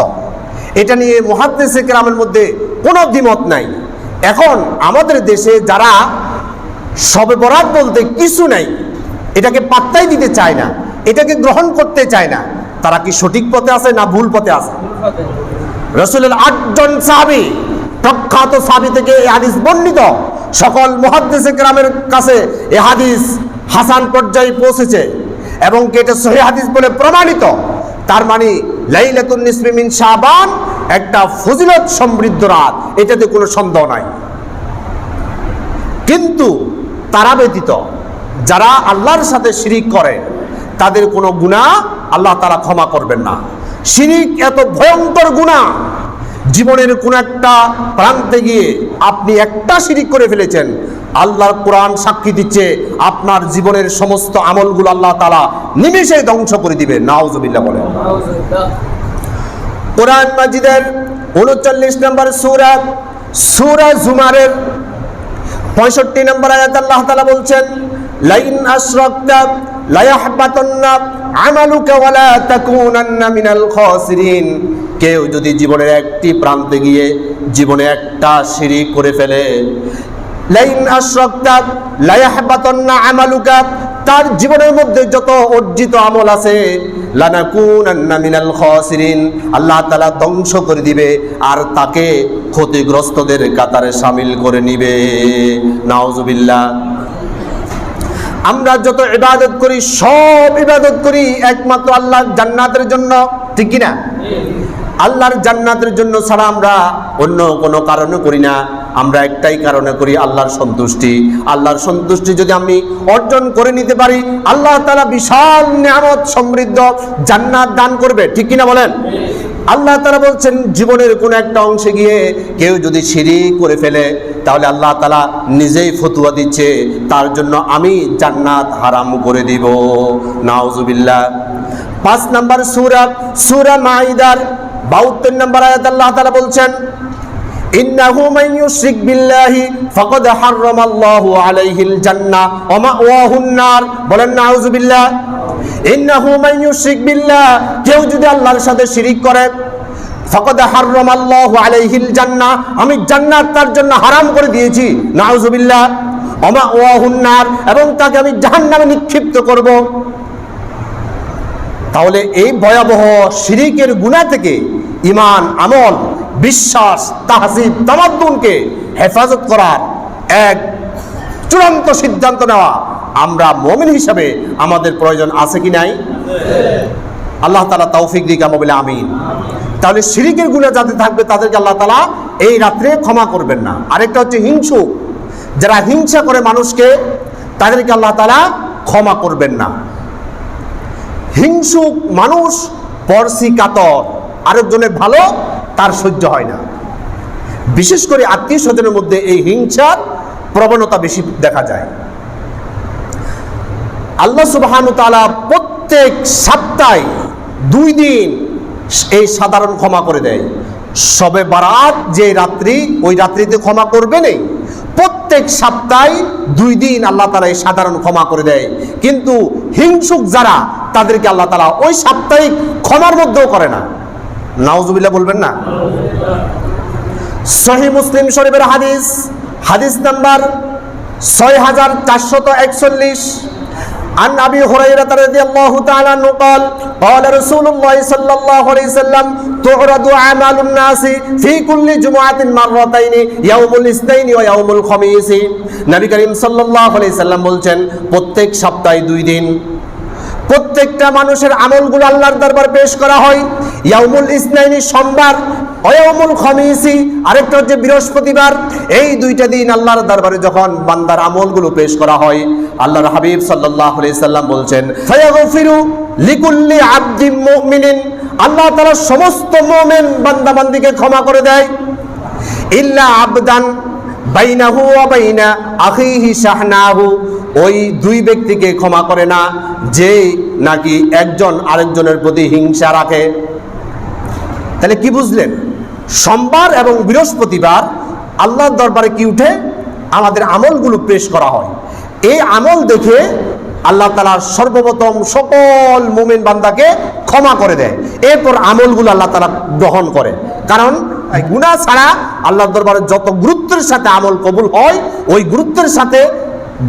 এটা নিয়ে মুহাদ্দিসে কেরামের মধ্যে কোনো দ্বিমত নাই। এখন আমাদের দেশে যারা শবে বরাত বলতে কিছু নাই, এটাকে পাত্তাই দিতে চায় না, এটাকে গ্রহণ করতে চায় না, তারা কি সঠিক পথে আছে না ভুল পথে আছে? রাসূলের 8 জন সাহাবী, প্রখ্যাত সাহাবী থেকে এই হাদিস বর্ণিত, সকল মুহাদ্দিসে কেরামের কাছে এই হাদিস হাসান পর্যায়ে পৌঁছেছে এবং এটা সহিহ হাদিস বলে প্রমাণিত। তার মানে লাইলাতুন নিসফি মিন শাবান একটা ফজিলত সমৃদ্ধ রাত, এটাতে কোনো সন্দেহ নাই। কিন্তু তারা ব্যতীত যারা আল্লাহর সাথে শিরিক করে তাদের কোনো গুনাহ আল্লাহ তাআলা ক্ষমা করবেন না। শিরিক এত ভয়ঙ্কর গুনাহ, জীবনের কোন একটা প্রান্তে গিয়ে আপনি একটা শিরিক করে ফেলেছেন, আল্লাহর কোরআন সাক্ষী দিচ্ছে আপনার জীবনের সমস্ত আমলগুলো আল্লাহ তাআলা নিমেষে ধ্বংস করে দিবেন। নাউজুবিল্লাহ বলেন। কোরআন মাজিদের 39 নম্বর সূরা, সূরা জুমারের 65 নম্বর আয়াত আল্লাহ তাআলা বলছেন, লাইন আশরাকতা লা ইয়াহবাতান্না আমালুকা ওয়া লা তাকুনান্না মিনাল খাসিরিন। কেউ যদি জীবনের একটি প্রান্তে গিয়ে জীবনে একটা শিরিক করে ফেলে, লাইন আশরাকতা লা ইয়াহবাতান্না আমালুকা, তার জীবনের মধ্যে যত অর্জিত আমল আছে, লানাকুনান্না মিনাল খাসিরিন, আল্লাহ তাআলা ধ্বংস করে দিবে আর তাকে ক্ষতিগ্রস্তদের কাতারে শামিল করে নিবে। নাউজুবিল্লাহ। আমরা যত ইবাদত করি সব ইবাদত করি একমাত্র আল্লাহর জান্নাতের জন্য, ঠিক কি না? আল্লাহর জান্নাতের জন্য ছাড়া আমরা অন্য কোনো কারণে করি না। আমরা একটাই কারণে করি, আল্লাহর সন্তুষ্টি। আল্লাহর সন্তুষ্টি যদি আমি অর্জন করে নিতে পারি, আল্লাহ তাআলা বিশাল নিয়ামত সমৃদ্ধ জান্নাত দান করবে, ঠিক কিনা বলেন? আল্লাহ তাআলা বলছেন জীবনের কোন একটা অংশে গিয়ে কেউ যদি শিরিক করে ফেলে, তাহলে আল্লাহ তাআলা নিজেই ফতোয়া দিচ্ছে তার জন্য আমি জান্নাত হারাম করে দিব। নাউজুবিল্লাহ। 5 নম্বর সূরা, সূরা মাইদার 72 নম্বর আয়াত আল্লাহ তাআলা বলছেন, ইন্নাহু মান ইউশরিক বিল্লাহি ফাকাদ হারামাল্লাহু আলাইহিল জান্নাহ ওয়া মাওয়াহুন নার। বলেন নাউযুবিল্লাহ। ইন্নাহু মান ইউশরিক বিল্লাহ, কেউ যদি আল্লাহর সাথে শিরিক করে, ফাকাদ হারামাল্লাহু আলাইহিল জান্নাহ, আমি জান্নাত তার জন্য হারাম করে দিয়েছি। নাউযুবিল্লাহ। ওয়া মাওয়াহুন নার, এবং তাকে আমি জাহান্নামে নিক্ষিপ্ত করব। তাহলে এই ভয়াবহ শিরিকের গুনাহ থেকে ঈমান, আমল, বিশ্বাস, তাহজিব, তামাদ্দুনকে হেফাজত করার এক চূড়ান্ত সিদ্ধান্ত নেওয়া আমরা মুমিন হিসাবে আমাদের প্রয়োজন আছে কি নাই? আল্লাহ তাআলা তৌফিক দিক আমরা বলে আমিন। তাহলে শিরিকের গুনাহ যাদের থাকবে তাদেরকে আল্লাহ তাআলা এই রাত্রে ক্ষমা করবেন না। আরেকটা হচ্ছে হিংসুক, যারা হিংসা করে মানুষকে, তাদেরকে আল্লাহ তাআলা ক্ষমা করবেন না। হিংসুক মানুষ পরশি কাতর, আরেকজনের ভালো তার সহ্য হয় না। বিশেষ করে আত্মীয় স্বজনের মধ্যে এই হিংসার প্রবণতা বেশি দেখা যায়। আল্লাহ সুবহানাহু ওয়া তাআলা প্রত্যেক সপ্তাহে 2 দিন এই সাধারণ ক্ষমা করে দেয়। শবে বারাত যে রাত্রি, ওই রাত্রিতে ক্ষমা করবে না। প্রত্যেক সপ্তাহে 2 দিন আল্লাহ তাআলা এই সাধারণ ক্ষমা করে দেয়। কিন্তু হিংসুক যারা, তাদেরকে আল্লাহ তাআলা ওই সাপ্তাহিক ক্ষমার মধ্যেও করে না। নাউযুবিল্লাহ বলবেন না? সহিহ মুসলিম শরীফের হাদিস, হাদিস নাম্বার 6441, عن أبي هريرة رضي الله تعالى عنه قال قال رسول الله صلى الله عليه وسلم تعرض أعمال الناس في كل جمعة مرتين يوم الاثنين ويوم الخميس। নবী করিম সাল্লাল্লাহু আলাইহি সাল্লাম বলছেন, প্রত্যেক সপ্তাহে 2 দিন প্রত্যেকটা মানুষের আমলগুলো আল্লাহর দরবারে পেশ করা হয়। ইয়াউমুল ইসনাইনি সোমবার, ইয়াউমুল খামিসি আরেকটা হচ্ছে বৃহস্পতিবার। এই 2টা দিন আল্লাহর দরবারে যখন বান্দার আমলগুলো পেশ করা হয়, আল্লাহর হাবিব সাল্লাল্লাহু আলাইহি সাল্লাম বলছেন, ফায়াগফিরু লিকুল্লি আবদিন মুমিনিন, আল্লাহ তাআলা সমস্ত মুমিন বান্দা বান্দিকে ক্ষমা করে দেয়। ইল্লা আবদান বাইনাহু ওয়া বাইনা আখিহি শাহনাহু, ওই 2 ব্যক্তিকে ক্ষমা করে না যে নাকি একজন আরেকজনের প্রতি হিংসা রাখে। তাহলে কি বুঝলেন? সোমবার এবং বৃহস্পতিবার আল্লাহর দরবারে কি উঠে? আমাদের আমলগুলো পেশ করা হয়। এই আমল দেখে আল্লাহ তাআলা সর্বপ্রথম সকল মুমিন বান্দাকে ক্ষমা করে দেয়। এরপর আমলগুলো আল্লাহ তাআলা গ্রহণ করে। কারণ গুনাহ ছাড়া আল্লাহর দরবারে যত গুরুত্বের সাথে আমল কবুল হয়, ওই গুরুত্বের সাথে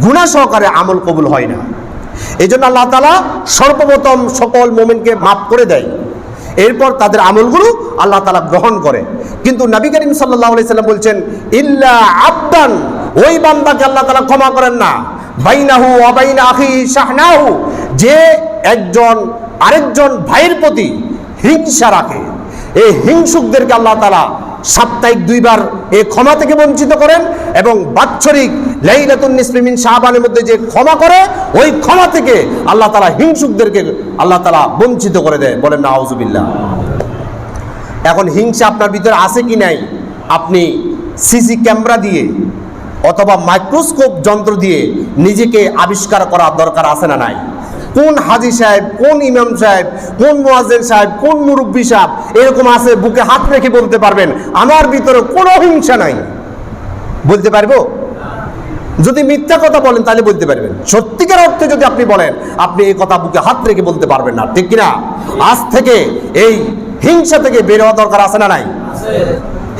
গুনাহ সহকারে আমল কবুল হয় না। এই জন্য আল্লাহ তাআলা সর্বপ্রথম সকল মুমিনকে মাফ করে দেয়, এরপর তাদের আমলগুলো আল্লাহ তাআলা গ্রহণ করে। কিন্তু নবী করিম সাল্লাল্লাহু আলাইহি সাল্লাম বলছেন, ইল্লা আবদান, ওই বান্দাকে আল্লাহ তাআলা ক্ষমা করেন না, বাইনাহু ওয়া বাইনা আখিহি শাহনাহু, যে একজন আরেকজন ভাইয়ের প্রতি হিংসা রাখে। এই হিংসুকদেরকে আল্লাহ তাআলা সাপ্তাহিক 2 বার এই ক্ষমা থেকে বঞ্চিত করেন, এবং বাৎসরিক লাইলাতুন নিসফি মিন শাবানের মধ্যে যে ক্ষমা করে, ওই ক্ষমা থেকে আল্লাহ তাআলা হিংসুকদেরকে আল্লাহ তাআলা বঞ্চিত করে দেয়। বলেন নাউযুবিল্লাহ। এখন হিংসা আপনার ভিতরে আছে কি নাই, আপনি সিসি ক্যামেরা দিয়ে অথবা মাইক্রোস্কোপ যন্ত্র দিয়ে নিজেকে আবিষ্কার করার দরকার আছে না নাই? কোন হাজি সাহেব, কোন ইমাম সাহেব, কোন মুয়াজ্জিন সাহেব, কোন মুরব্বী সাহেব এরকম আছে বুকে হাত রেখে বলতে পারবেন আমার ভিতরে কোনো হিংসা নাই? বলতে পারবো? যদি মিথ্যা কথা বলেন তাহলে বলতে পারবেন। সত্যিকার অর্থে যদি আপনি বলেন, আপনি এই কথা বুকে হাত রেখে বলতে পারবেন না, ঠিক কিনা? আজ থেকে এই হিংসা থেকে বের হওয়া দরকার আছে না নাই?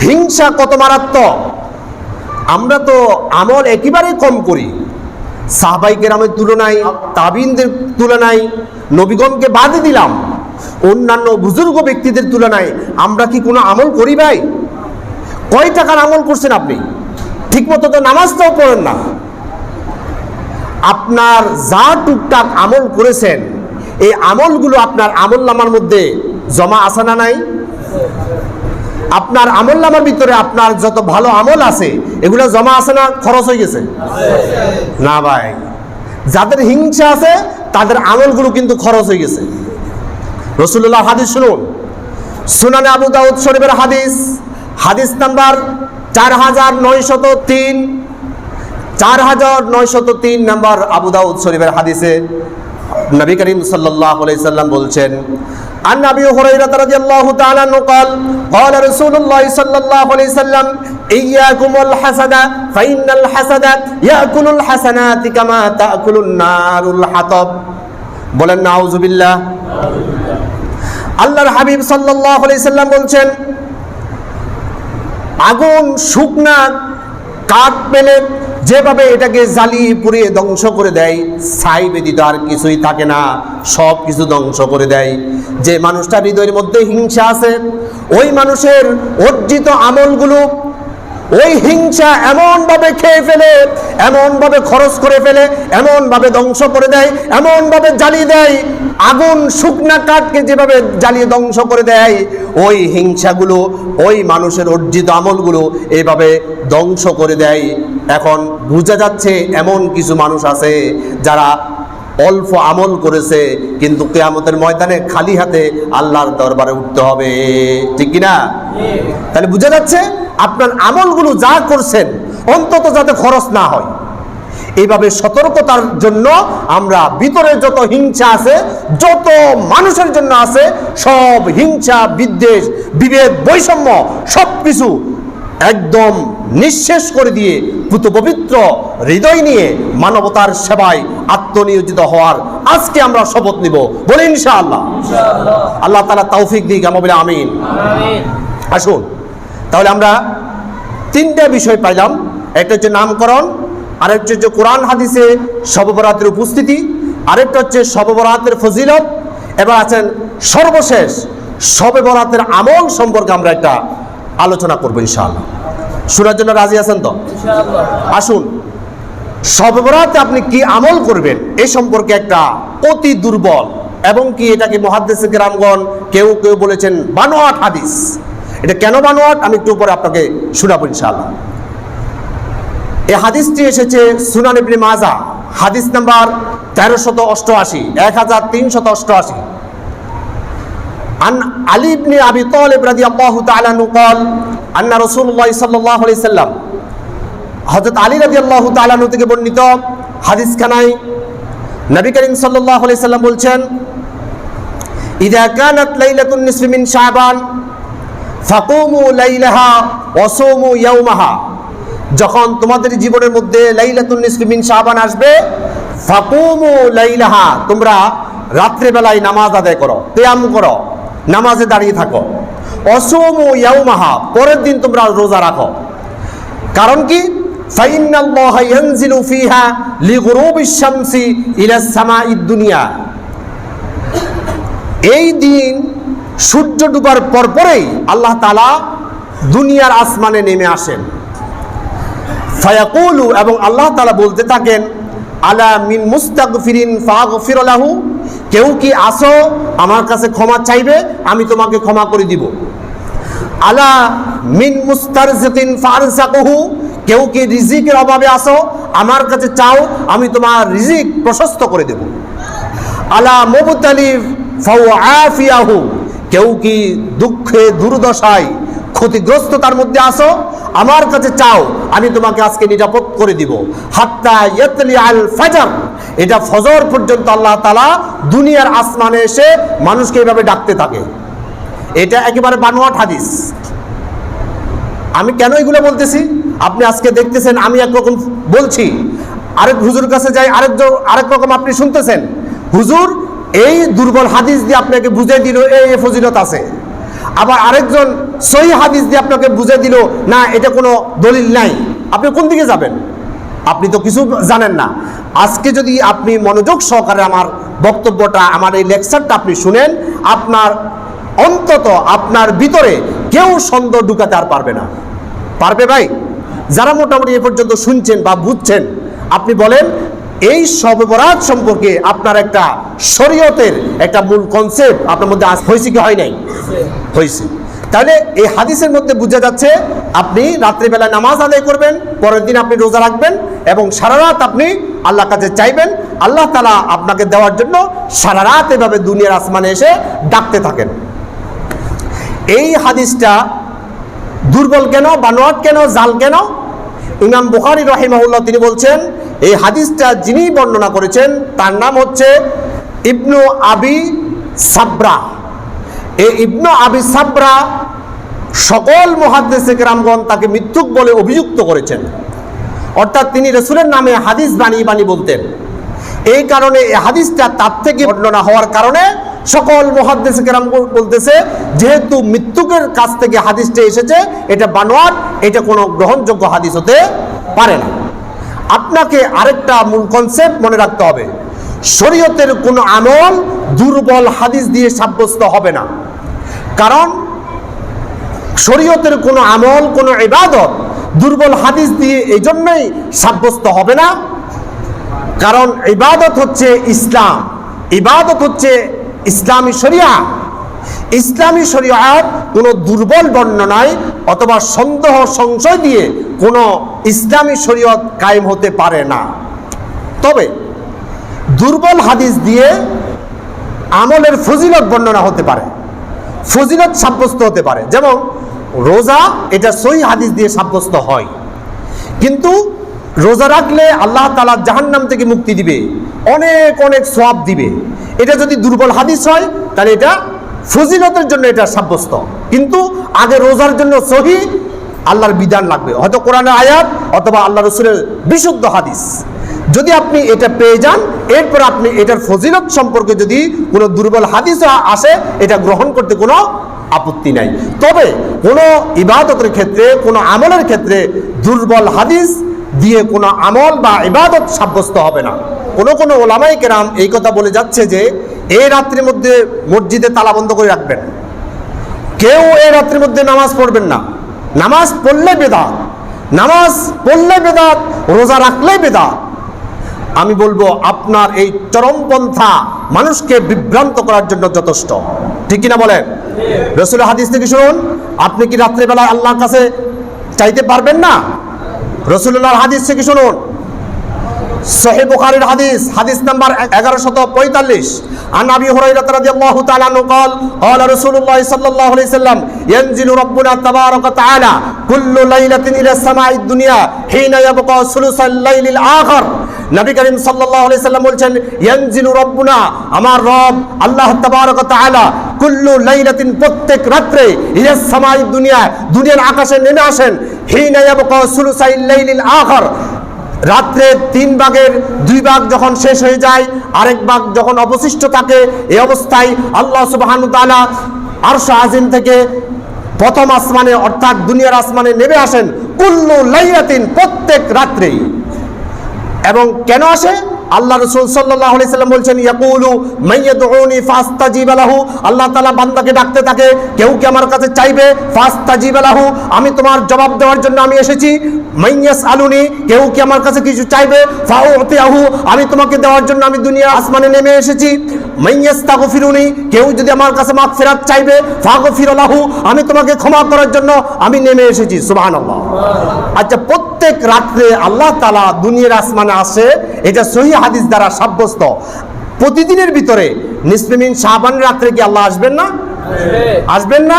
হিংসা কত মারাত্মক! আমরা তো আমল একেবারেই কম করি। সাহাবায়ে কেরামের তুলনায়, তাবিনদের তুলনায়, নবীগণকে বাদই দিলাম, অন্যান্য বুজুর্গ ব্যক্তিদের তুলনায় আমরা কি কোনো আমল করি ভাই? কয় টাকার আমল করছেন আপনি? ঠিকমতো তো নামাজটাও পড়েন না। আপনার যা টুকটাক আমল করেছেন, এই আমলগুলো আপনার আমলনামার মধ্যে জমা আছে না নাই? আপনার আমলনামার ভিতরে আপনার যত ভালো আমল আছে এগুলো জমা আছে না খরচ হয়ে গেছে? না ভাই, যাদের হিংসা আছে তাদের আমলগুলো কিন্তু খরচ হয়ে গেছে। রাসূলুল্লাহ হাদিস শুনুন, সুনানে আবু দাউদ শরীফের হাদিস, হাদিস নাম্বার 4903, 4903 নাম্বার আবু দাউদ শরীফের হাদিসে নবী করিম সাল্লাল্লাহু আলাইহি সাল্লাম বলছেন, عن أبي هريرة رضي الله تعالى عنه قال قال رسول الله صلى الله عليه وسلم ইয়াকুমুল হাসাদা ফাইনাল হাসাদা ইয়াকুলুল হাসানাতি কামা তাকুলুন নারুল হাতাব। বলেন নাউযুবিল্লাহ। আল্লাহর হাবিব সাল্লাল্লাহু আলাইহি সাল্লাম বলছেন, আগুন শুকনা কাঠ পেলে যেভাবে এটাকে জ্বালিয়ে পুড়িয়ে ধ্বংস করে দেয়, ছাই ব্যতীত আর কিছুই থাকে না, সব কিছু ধ্বংস করে দেয়। যে মানুষটার হৃদয়ের মধ্যে হিংসা আছে, ওই মানুষের অর্জিত আমলগুলো ওই হিংসা এমনভাবে খেয়ে ফেলে, এমনভাবে খরচ করে ফেলে, এমনভাবে ধ্বংস করে দেয়, এমনভাবে জ্বালিয়ে দেয়। আগুন শুকনা কাঠকে যেভাবে জ্বালিয়ে ধ্বংস করে দেয়, ওই হিংসাগুলো ওই মানুষের অর্জিত আমলগুলো এইভাবে ধ্বংস করে দেয়। এখন বোঝা যাচ্ছে এমন কিছু মানুষ আছে যারা অল্প আমল করেছে, কিন্তু কিয়ামতের ময়দানে খালি হাতে আল্লাহর দরবারে উঠতে হবে, ঠিক কিনা? তাহলে বোঝা যাচ্ছে আপনার আমলগুলো যা করছেন অন্তত যাতে খরচ না হয়, এইভাবে সতর্কতার জন্য আমরা ভিতরে যত হিংসা আছে, যত মানুষের জন্য আছে, সব হিংসা, বিদ্বেষ, বিভেদ, বৈষম্য সব কিছু একদম নিঃশেষ করে দিয়ে পুত পবিত্র হৃদয় নিয়ে মানবতার সেবায় আত্মনিয়োজিত হওয়ার আজকে আমরা শপথ নিব। বলে ইনশাআল্লাহ। আল্লাহ তাআলা তৌফিক দিক, আমরা বলি আমিন। আসুন তাহলে আমরা তিনটা বিষয় পাইলাম। একটা হচ্ছে নামকরণ, আরেকটা হচ্ছে কোরআন হাদিসে শবে বরাতের উপস্থিতি, আরেকটা হচ্ছে শবে বরাতের ফজিলত, এবার আছেন সর্বশেষ শবে বরাতের আমল সম্পর্কে আমরা একটা আলোচনা করবো ইনশাআল্লাহ। শোনার জন্য রাজি আছেন তো? আসুন, শবে বরাতে আপনি কি আমল করবেন এই সম্পর্কে একটা অতি দুর্বল এবং কি এটাকে মুহাদ্দিসে কেরামগণ কেউ কেউ বলেছেন বানোয়াট হাদিস। এটা কেন বানোয়াট আমি একটু পরে আপনাকে শোনাবো ইনশাআল্লাহ। এই হাদিসটি এসেছে সুনান ইবনে মাজাহ, হাদিস নাম্বার 1388, 1388। عن علي بن أبي طالب رضي الله تعالى عنه قال أن رسول الله صلى الله عليه وسلم, হযরত আলী রাদিয়াল্লাহু তাআলা আনহু থেকে বর্ণিত হাদিস খানায় নবী করিম সাল্লাল্লাহু আলাইহি সাল্লাম বলছেন, ইযা কানাত লাইলাতুন নিসফি মিন শাবান ফাকুমু লাইলাহা ওয়া সুমু ইয়াওমাহা, যখন তোমাদের জীবনের মধ্যে লাইলাতুন নিসফি মিন শাবান আসবে, ফাকুমু লাইলাহা, তোমরা রাত্রে বেলায় নামাজ আদায় করো, কিয়াম করো, নামাজে দাঁড়িয়ে থাকো, অসুমু ইয়াউমাহা, পরের দিন তোমরা রোজা রাখো। কারণ কি? ফাইন্নাল্লাহা ইয়ানজিলু ফিহা লিগুরুবিশ শামসি ইলা সামাঈদ দুনিয়া, এই দিন সূর্য ডুবার পরপরেই আল্লাহ তাআলা দুনিয়ার আসমানে নেমে আসেন। ফায়াকুলু, এবং আল্লাহ তাআলা বলতে থাকেন, আলা মিন মুস্তাগফিরিন ফাগফির লাহু, কেউ কি আসো আমার কাছে ক্ষমা চাইবে, আমি তোমাকে ক্ষমা করে দিব। আলা মিন মুস্তারজিকিন ফারযাকুহু, কেউ কি রিজিকের অভাবে আসো আমার কাছে চাও, আমি তোমার রিজিক প্রশস্ত করে দেব। আলা মুবতালি ফাউআফিয়াহু, কেউ কি দুঃখে দুর্দশায় ক্ষতিগ্রস্ততার মধ্যে আসো আমার কাছে চাও, আমি তোমাকে আজকে নিরাপদ করে দিব। হাত্তা ইয়াতলি আল ফাজর, এটা ফজর পর্যন্ত আল্লাহ তাআলা দুনিয়ার আসমানে এসে মানুষকে এইভাবে ডাকতে থাকে। এটা একেবারে বানোয়াট হাদিস। আমি কেন এগুলো বলতেছি? আপনি আজকে দেখতেছেন আমি একরকম বলছি, আরেক হুজুর কাছে যাই আরেক রকম আপনি শুনতেছেন। হুজুর এই দুর্বল হাদিস দিয়ে আপনাকে বুঝিয়ে দিল এই ফজিলত আছে, আবার আরেকজন সহি হাদিস দিয়ে আপনাকে বুঝিয়ে দিল না এটা কোনো দলিল নাই। আপনি কোন দিকে যাবেন? আপনি তো কিছু জানেন না। আজকে যদি আপনি মনোযোগ সহকারে আমার বক্তব্যটা, আমার এই লেকচারটা আপনি শুনেন, আপনার অন্তত আপনার ভিতরে কেউ সন্দেহ ঢুকাতে আর পারবে না। পারবে ভাই? যারা মোটামুটি এ পর্যন্ত শুনছেন বা বুঝছেন, আপনি বলেন এই শবে বরাত সম্পর্কে আপনার একটা শরীয়তের একটা মূল কনসেপ্ট আপনার মধ্যে হয়েছে কি হয় নাই? হয়েছে। তাহলে এই হাদিসের মধ্যে বোঝা যাচ্ছে আপনি রাত্রিবেলা নামাজ আদায় করবেন, পরের দিন আপনি রোজা রাখবেন এবং সারা রাত আপনি আল্লাহর কাছে চাইবেন, আল্লাহ তাআলা আপনাকে দেওয়ার জন্য সারা রাত এভাবে দুনিয়ার আসমানে এসে ডাকতে থাকেন। এই হাদিসটা দুর্বল কেন, বানোয়াট কেন, জাল কেন? ইমাম বুখারী রাহিমাহুল্লাহ তিনি বলছেন, এই হাদিসটা যিনি বর্ণনা করেছেন তার নাম হচ্ছে ইবনু আবি সাবরা। এই ইবনু আবি সাবরা সকল মুহাদ্দিস কেরামগণ তাকে মিথ্যুক বলে অভিযুক্ত করেছেন, অর্থাৎ তিনি রাসূলের নামে হাদিস বানিয়ে বলতেন। এই কারণে এই হাদিসটা তার থেকে বর্ণনা হওয়ার কারণে সকল মুহাদ্দিস কেরাম বলতেছে যেহেতু মৃত্যুকের কাছ থেকে হাদিসটা এসেছে, এটা বানোয়াট, এটা কোনো গ্রহণযোগ্য হাদিস হতে পারে না। আপনাকে আরেকটা মূল কনসেপ্ট মনে রাখতে হবে, শরীয়তের কোনো আমল দুর্বল হাদিস দিয়ে সাব্যস্ত হবে না। কারণ শরীয়তের কোনো আমল, কোনো ইবাদত দুর্বল হাদিস দিয়ে এই জন্যই সাব্যস্ত হবে না, কারণ ইবাদত হচ্ছে ইসলাম, ইবাদত হচ্ছে ইসলামী শরিয়া। ইসলামী শরিয়াত কোনো দুর্বল বর্ণনায় অথবা সন্দেহ সংশয় দিয়ে কোনো ইসলামী শরিয়ত কায়েম হতে পারে না। তবে দুর্বল হাদিস দিয়ে আমলের ফজিলত বর্ণনা হতে পারে, ফজিলত সাব্যস্ত হতে পারে। যেমন রোজা, এটা সহিহ হাদিস দিয়ে সাব্যস্ত হয়, কিন্তু রোজা রাখলে আল্লাহ তাআলা জাহান্নাম থেকে মুক্তি দিবে, অনেক অনেক সওয়াব দিবে। এটা যদি দুর্বল হাদিস হয় তাহলে এটা ফজিলতের জন্য এটা সাব্যস্ত, কিন্তু আগে রোজার জন্য সহিহ আল্লাহর বিধান লাগবে, হয়তো কোরআনের আয়াত অথবা আল্লাহ রাসূলের বিশুদ্ধ হাদিস। যদি আপনি এটা পেয়ে যান, এরপর আপনি এটার ফজিলত সম্পর্কে যদি কোনো দুর্বল হাদিস আসে, এটা গ্রহণ করতে কোনো আপত্তি নাই। তবে কোনো ইবাদতের ক্ষেত্রে, কোনো আমলের ক্ষেত্রে দুর্বল হাদিস দিয়ে কোনো আমল বা ইবাদত সাব্যস্ত হবে না। কোনো ওলামায়ে কেরাম এই কথা বলে যাচ্ছে যে এই রাত্রির মধ্যে মসজিদে তালা বন্ধ করে রাখবেন, কেউ এই রাত্রির মধ্যে নামাজ পড়বেন না। নামাজ পড়লে বেদাত, নামাজ পড়লে বেদাত, রোজা রাখলে বেদাত। আমি বলবো আপনার এই চরমপন্থা মানুষকে বিভ্রান্ত করার জন্য যথেষ্ট, ঠিক কিনা বলেন? রাসূলের হাদিস থেকে শুনুন, আপনি কি রাত্রিবেলা আল্লাহর কাছে চাইতে পারবেন না? রাসূলুল্লাহর হাদিস থেকে শুনুন, সহিহ বুখারীর হাদিস, হাদিস নাম্বার 1145, আন আবি হুরায়রা রাদিয়াল্লাহু তাআলা আনহু قال قال رسول الله صلى الله عليه وسلم ينزل ربنا تبارك وتعالى كل ليلة إلى السماء الدنيا حين يبقى ثلث الليل الآخر। নবী করিম সাল্লাল্লাহু আলাইহি সাল্লাম বলছেন, ইয়ানজিলু রাব্বুনা, আমার রব আল্লাহ তাবারক ওয়া তাআলা, কুল্লু লাইলাতিন, প্রত্যেক রাত্রে, ইলাস সামাই দুনিয়া, দুনিয়ার আকাশে নেমে আসেন, হিনা ইয়াবকা সুলুসাইল লাইলিল আখির, রাত্রে 3 ভাগের 2 ভাগ যখন শেষ হয়ে যায়, আরেক ভাগ যখন অবশিষ্ট থাকে, এই অবস্থায় আল্লাহ সুবহানাহু ওয়া তাআলা আরশ আজিম থেকে প্রথম আসমানে অর্থাৎ দুনিয়ার আসমানে নেমে আসেন, কুল্লু লাইলাতিন, প্রত্যেক রাত্রে। এবং কেন আসে? আল্লাহ রাসূল সাল্লাল্লাহু আলাইহি সাল্লাম বলছেন, ইয়াকুলু মাইয়াদউনি ফাস্তাজিব লাহু, আল্লাহ তাআলা বান্দাকে ডাকতে থাকে, কেউ কি আমার কাছে চাইবে, ফাস্তাজিব লাহু, আমি তোমার জবাব দেওয়ার জন্য আমি এসেছি। মাইয়াসআলুনি, কেউ কি আমার কাছে কিছু চাইবে, ফাউতিহু, আমি তোমাকে দেওয়ার জন্য আমি দুনিয়া আসমানে নেমে এসেছি। মাইয়াস্তাগফিরুনি, কেউ যদি আমার কাছে মাগফিরাত চাইবে, ফাগফির লাহু, আমি তোমাকে ক্ষমা করার জন্য আমি নেমে এসেছি। সুবহানাল্লাহ। আচ্ছা, প্রত্যেক রাত্রে আল্লাহ তাআলা দুনিয়ার আসমানে আসে, এটা সহিহ হাদিস দ্বারা সাব্যস্ত। প্রতিদিনের ভিতরে নিসফে মিন শাবানের রাত্রে কি আল্লাহ আসবেন না? আসবেন না?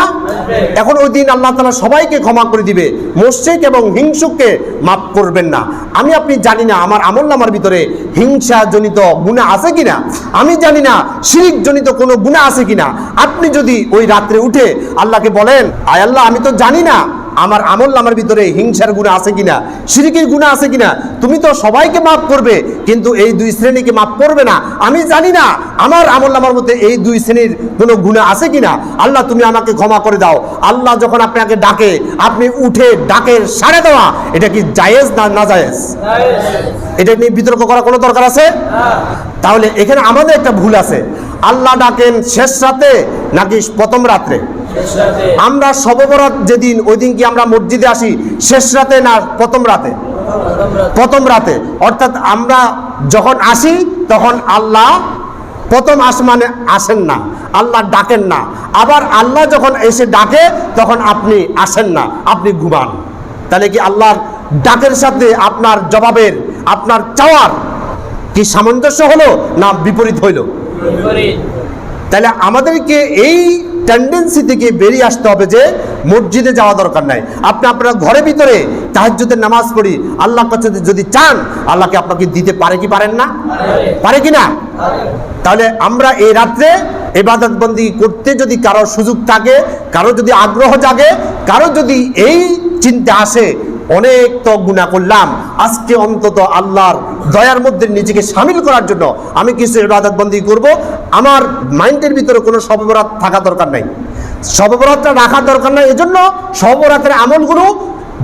এখন ওই দিন আল্লাহ তাআলা সবাইকে ক্ষমা করে দিবে, মুশরিক এবং হিংসুককে মাফ করবেন না। আমি আপনি জানি না আমার আমলনামার ভিতরে হিংসা জনিত গুনাহ আছে কিনা, আমি জানি না শিরক জনিত কোনো গুনাহ আছে কিনা। আপনি যদি ওই রাত্রে উঠে আল্লাহকে বলেন, আয় আল্লাহ, আমি তো জানি না আমার আমলনামার ভিতরে হিংসার গুনাহ আছে কিনা, শিরকের গুনাহ আছে কিনা, তুমি তো সবাইকে মাফ করবে, কিন্তু এই 2 শ্রেণীকে মাফ করবে না। আমি জানি না আমার আমলনামার মধ্যে এই 2 শ্রেণীর কোনো গুনাহ আছে কিনা, আল্লাহ তুমি আমাকে ক্ষমা করে দাও। আল্লাহ যখন আপনাকে ডাকে, আপনি উঠে ডাকের সাড়া দেওয়া, এটা কি জায়েজ না নাজায়েজ? এটা নিয়ে বিতর্ক করা কোনো দরকার আছে? তাহলে এখানে আমাদের একটা ভুল আছে, আল্লাহ ডাকেন শেষ রাতে নাকি প্রথম রাত্রে? আমরা শবে বরাত যেদিন, ওই দিন কি আমরা মসজিদে আসি শেষ রাতে না প্রথম রাতে? প্রথম রাতে। অর্থাৎ আমরা যখন আসি তখন আল্লাহ প্রথম আসমানে আসেন না, আল্লাহ ডাকেন না। আবার আল্লাহ যখন এসে ডাকে তখন আপনি আসেন না, আপনি ঘুমান। তাহলে কি আল্লাহর ডাকের সাথে আপনার জবাবের, আপনার চাওয়ার কি সামঞ্জস্য হলো না বিপরীত হইল? তাহলে আমাদেরকে এই টেন্ডেন্সি থেকে বেরিয়ে আসতে হবে যে মসজিদে যাওয়া দরকার নাই। আপনি আপনার ঘরের ভিতরে তাহাজ্জুদের নামাজ পড়ি, আল্লাহর কাছে যদি চান, আল্লাহকে আপনাকে দিতে পারে কি পারেন না? পারে কি না? তাহলে আমরা এই রাত্রে ইবাদত বন্দি করতে যদি কারো সুযোগ থাকে, কারো যদি আগ্রহ জাগে, কারো যদি এই চিন্তা আসে অনেক তো গুনাহ করলাম, আজকে অন্তত আল্লাহর দয়ার মধ্যে নিজেকে শামিল করার জন্য আমি কিছু ইবাদত বন্দি করব, আমার মাইন্ডের ভিতরে কোনো শবে বরাত থাকা দরকার নাই, শবে বরাতটা রাখার দরকার নাই। এজন্য শবে বরাতের আমলগুলো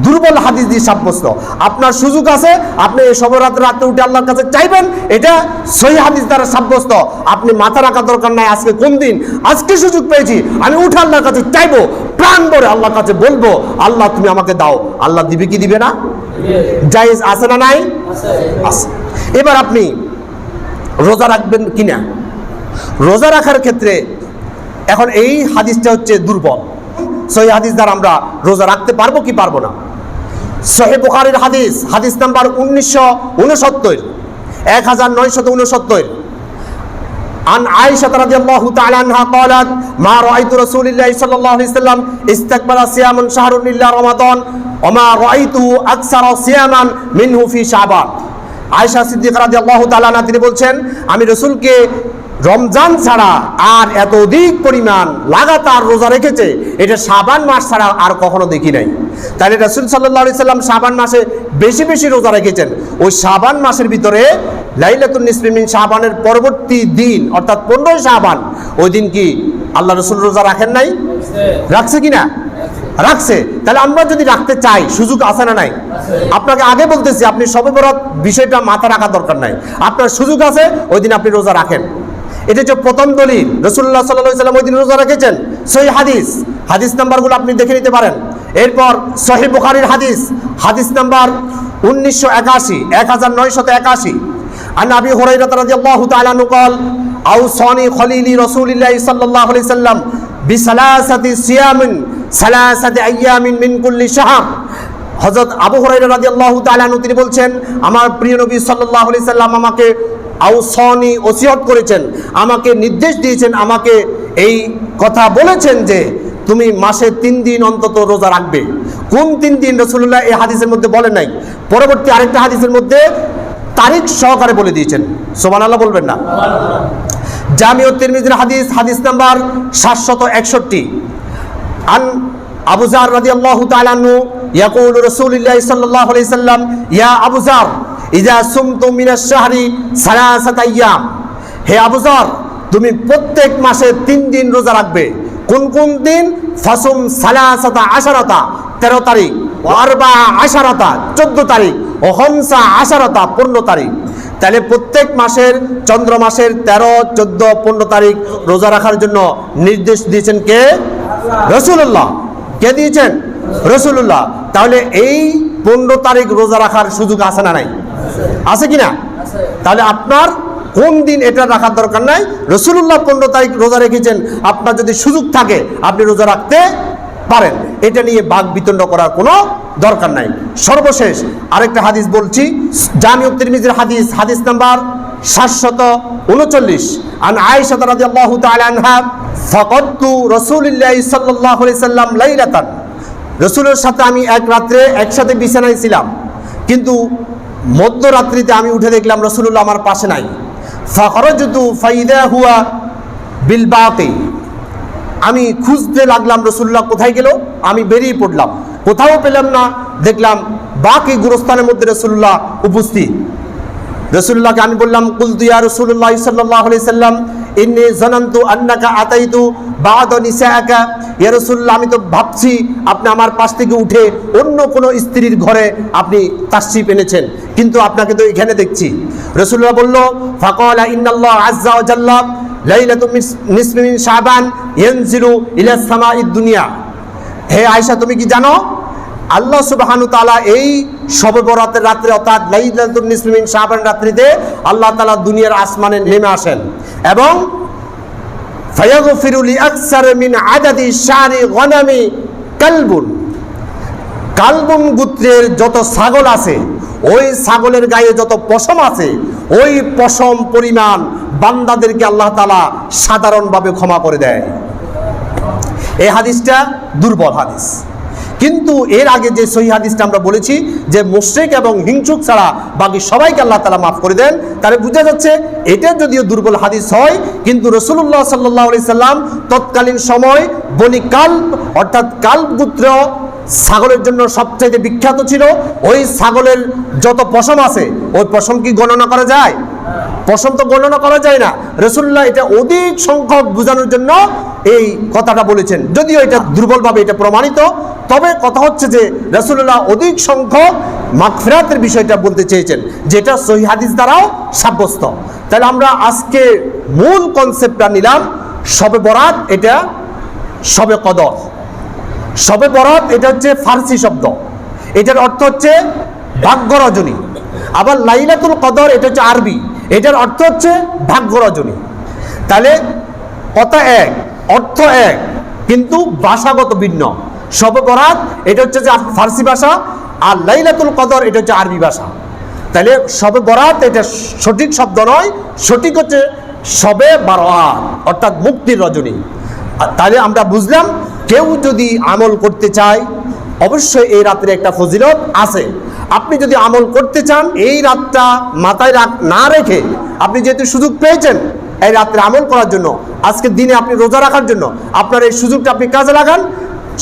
দুর্বল হাদিস দিয়ে সাব্যস্ত। আপনার সুযোগ আছে, আপনি এই শবে বরাতের রাতে উঠে আল্লাহর কাছে চাইবেন, এটা সহিহ হাদিস দ্বারা সাব্যস্ত। আপনি মাথা রাখা দরকার নাই আজকে কোন দিন, আজকে সুযোগ পেয়েছি, আমি উঠে আল্লাহর কাছে চাইবো, প্রাণ ভরে আল্লাহর কাছে বলবো, আল্লাহ তুমি আমাকে দাও। আল্লাহ দিবে কি দিবে না? জায়েজ আছে না নাই? আছে। এবার আপনি রোজা রাখবেন কিনা, রোজা রাখার ক্ষেত্রে এখন এই হাদিসটা হচ্ছে দুর্বল। সহিহ হাদিস দ্বারা আমরা রোজা রাখতে পারবো কি পারবো না? সহিহ বুখারীর হাদিস, হাদিস নাম্বার 1969, 1969, عن عائشة رضي الله تعالى عنها قالت ما رأيت رسول الله صلى الله عليه وسلم استقبل صيام شهر إلا رمضان وما رأيته أكثر صياما منه في شعبان। আয়েশা সিদ্দিকা রাদিয়াল্লাহু তাআলা আনহা তিনি বলছেন, আমি রাসূলকে রমজান ছাড়া আর এত অধিক পরিমাণ লাগাতার রোজা রেখেছে এটা শাবান মাস ছাড়া আর কখনো দেখি নাই। তাহলে রাসূল সাল্লাল্লাহু আলাইহি সাল্লাম শাবান মাসে বেশি বেশি রোজা রেখেছেন। ওই শাবান মাসের ভিতরে লাইলাতুন নিসফি মিন শাবানের পরবর্তী দিন অর্থাৎ 15 শাবান, ওই দিন কি আল্লাহ রাসূল রোজা রাখেন নাই? রাখছে কিনা? রাখছে। তাহলে আমরা যদি রাখতে চাই সুযোগ আছে না নাই? আপনাকে আগে বলতেছি, আপনি শবে বরাত বিষয়টা মাথা রাখা দরকার নাই, আপনার সুযোগ আছে, ওই দিন আপনি রোজা রাখেন। এটা হচ্ছে প্রথম দলিল। রাসূলুল্লাহ সাল্লাল্লাহু আলাইহি ওয়াসাল্লাম ওই দিন রোজা রেখেছেন। সহিহ হাদিস, হাদিস নাম্বারগুলো আপনি দেখে নিতে পারেন। এরপর সহিহ বুখারীর হাদিস, হাদিস নাম্বার 1981, عن أبي هريرة رضي الله تعالى عنه قال أوصاني خليلي رسول الله صلى الله عليه وسلم بثلاثة صيام ثلاثة أيام من كل شهر। হযরত আবু হুরায়রা রাদিয়াল্লাহু তাআলা আনহু তিনি বলছেন, আমার প্রিয় নবী সাল্লাল্লাহু আলাইহি সাল্লাম আমাকে আউসানি ওসিয়ত করেছেন, আমাকে নির্দেশ দিয়েছেন, আমাকে এই কথা বলেছেন যে তুমি মাসে 3 দিন অন্তত রোজা রাখবে। কোন 3 দিন রাসূলুল্লাহ এই হাদিসের মধ্যে বলেন নাই, পরবর্তী আরেকটা হাদিসের মধ্যে তারিখ সহকারে বলে দিয়েছেন। সুবহানাল্লাহ বলবেন না? জামিউত তিরমিজির হাদিস, হাদিস নাম্বার 761, আন আবু যার রাদিয়াল্লাহু তাআলা আনহু ইয়াকুলু রাসূলুল্লাহ সাল্লাল্লাহু আলাইহি সাল্লাম ইয়া আবু যার ইযা সুমতু মিনাশ শাহরি সালাসাতা আইয়াম। হে আবু যার, তুমি প্রত্যেক মাসে 3 দিন রোজা রাখবে। কোন কোন দিন? ফাসুম সালাসাতা আশারাতা 13 তারিখ, ও আরবা আশারাতা 14 তারিখ, ও খামসা আশারাতা 15 তারিখ। তাহলে প্রত্যেক মাসের চন্দ্র মাসের 13, 14, 15 তারিখ রোজা রাখার জন্য নির্দেশ দিয়েছেন কে? রাসূলুল্লাহ। কে দিয়েছেন? রাসূলুল্লাহ। তাহলে এই 15 তারিখ রোজা রাখার সুযোগ আছে না নাই? আছে কিনা? তাহলে আপনার কোন দিন এটা রাখার দরকার নাই, রাসূলুল্লাহ 15 তারিখ রোজা রেখেছেন, আপনার যদি সুযোগ থাকে আপনি রোজা রাখতে পারেন। এটা নিয়ে বাক বিতণ্ড করার কোনো দরকার নাই। সর্বশেষ আরেকটা হাদিস বলছি, জামিউত তিরমিজির হাদিস, হাদিস নাম্বার 739, আন আয়েশা রাদিয়াল্লাহু তাআলা আনহা ফাকাদতু রাসূলুল্লাহ সাল্লাল্লাহু আলাইহি সাল্লাম লাইলাতান। রাসূলের সাথে আমি এক রাত্রে একসাথে বিছানায় ছিলাম, কিন্তু মধ্যরাত্রিতে আমি উঠে দেখলাম রাসূলুল্লাহ আমার পাশে নাই। ফাখরাজতু ফাইদা হুয়া বিল বাকি। আমি খুঁজতে লাগলাম রাসূলুল্লাহ কোথায় গেল, আমি বেরিয়ে পড়লাম, কোথাও পেলাম না, দেখলাম বাকি গুরুস্থানের মধ্যে রাসূলুল্লাহ উপস্থিত। রাসূলুল্লাহকে আমি বললাম, কুলতু ইয়া রাসূলুল্লাহ সাল্লাল্লাহু আলাইহি সাল্লাম ইন্নী জানান্তু আন্নাকা আতাইতু বা'দা নিসাআকা। ইয়া রাসূলুল্লাহ, আমি তো ভাবছি আপনি আমার পাশ থেকে উঠে অন্য কোনো স্ত্রীর ঘরে আপনি তাশরিফ এনেছেন, কিন্তু আপনাকে তো এখানে দেখছি। রাসূলুল্লাহ বলল, ফাকালা ইন্নাল্লাহ আযজা ওয়া জাল্লা লাইলাতুন নিসফি মিন শাবান ইয়ানজিলু ইলা সামাঈদ দুনিয়া। হে আয়েশা, তুমি কি জানো আল্লাহ সুবহানাহু তাআলা এই শবে বরাতের রাত্রে অর্থাৎ লাইলাতুন নিসফি মিন শাবান রাত্রিতে আল্লাহ তাআলা দুনিয়ার আসমানে নেমে আসেন এবং ফায়াগফিরু লিআকসার মিন আদাদি শারি গনামি কালবুন। কালবুন গোত্রের যত ছাগল আছে, ওই ছাগলের গায়ে যত পশম আছে, ওই পশম পরিমাণ বান্দাদেরকে আল্লাহ তাআলা সাধারণভাবে ক্ষমা করে দেয়। এই হাদিসটা দুর্বল হাদিস, কিন্তু এর আগে যে সহিহ হাদিসটা আমরা বলেছি যে মুশরিক এবং হিংসুক ছাড়া বাকি সবাইকে আল্লাহ তাআলা মাফ করে দেন, তাহলে বোঝা যাচ্ছে এটা যদিও দুর্বল হাদিস হয়, কিন্তু রাসূলুল্লাহ সাল্লাল্লাহু আলাইহি সাল্লাম তৎকালীন সময় বনি কালব অর্থাৎ কালব গোত্র ছাগলের জন্য সবচাইতে বিখ্যাত ছিল। ওই ছাগলের যত পশম আছে ওই পশম কি গণনা করা যায়? পশম তো গণনা করা যায় না। রাসূলুল্লাহ এটা অধিক সংখ্যক বোঝানোর জন্য এই কথাটা বলেছেন, যদিও এটা দুর্বলভাবে এটা প্রমাণিত। তবে কথা হচ্ছে যে রাসূলুল্লাহ অধিক সংখ্যক মাগফিরাতের বিষয়টা বলতে চেয়েছেন, যেটা সহিহ হাদিস দ্বারাও সাব্যস্ত। তাহলে আমরা আজকে মূল কনসেপ্টটা নিলাম শবে বরাত, এটা শবে কদর। শবে বরাত এটা হচ্ছে ফার্সি শব্দ, এটার অর্থ হচ্ছে ভাগ্য রজনী। আবার লাইলাতুল কদর এটা হচ্ছে আরবি, এটার অর্থ হচ্ছে ভাগ্য রজনী। তাহলে কথা এক, অর্থ এক, কিন্তু ভাষাগত ভিন্ন। শবে বরাত এটা হচ্ছে যে ফার্সি ভাষা, আর লাইলাতুল কদর এটা হচ্ছে আরবি ভাষা। তাহলে শবে বরাত এটা সঠিক শব্দ নয়, সঠিক হচ্ছে শবে বারাত অর্থাৎ মুক্তির রজনী। তাহলে আমরা বুঝলাম কেউ যদি আমল করতে চায় অবশ্যই এই রাত্রে একটা ফজিলত আছে। আপনি যদি আমল করতে চান এই রাতটা মাথায় না রেখে, আপনি যেহেতু সুযোগ পেয়েছেন এই রাত্রে আমল করার জন্য, আজকের দিনে আপনি রোজা রাখার জন্য, আপনার এই সুযোগটা আপনি কাজে লাগান।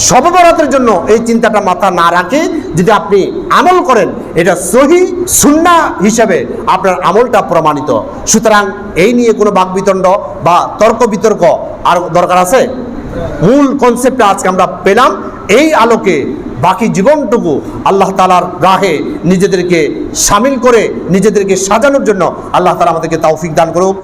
শবে বরাতের জন্য এই চিন্তাটা মাথা না রাখে যদি আপনি আমল করেন, এটা সহিহ সুন্নাহ হিসাবে আপনার আমলটা প্রমাণিত। সুতরাং এই নিয়ে কোনো বাকবিতণ্ড বা তর্ক বিতর্ক আর দরকার আছে? মূল কনসেপ্টটা আজকে আমরা পেলাম। এই আলোকে বাকি জীবনটুকু আল্লাহ তাআলার রাহে নিজেদেরকে শামিল করে নিজেদেরকে সাজানোর জন্য আল্লাহ তাআলা আমাদেরকে তৌফিক দান করুক।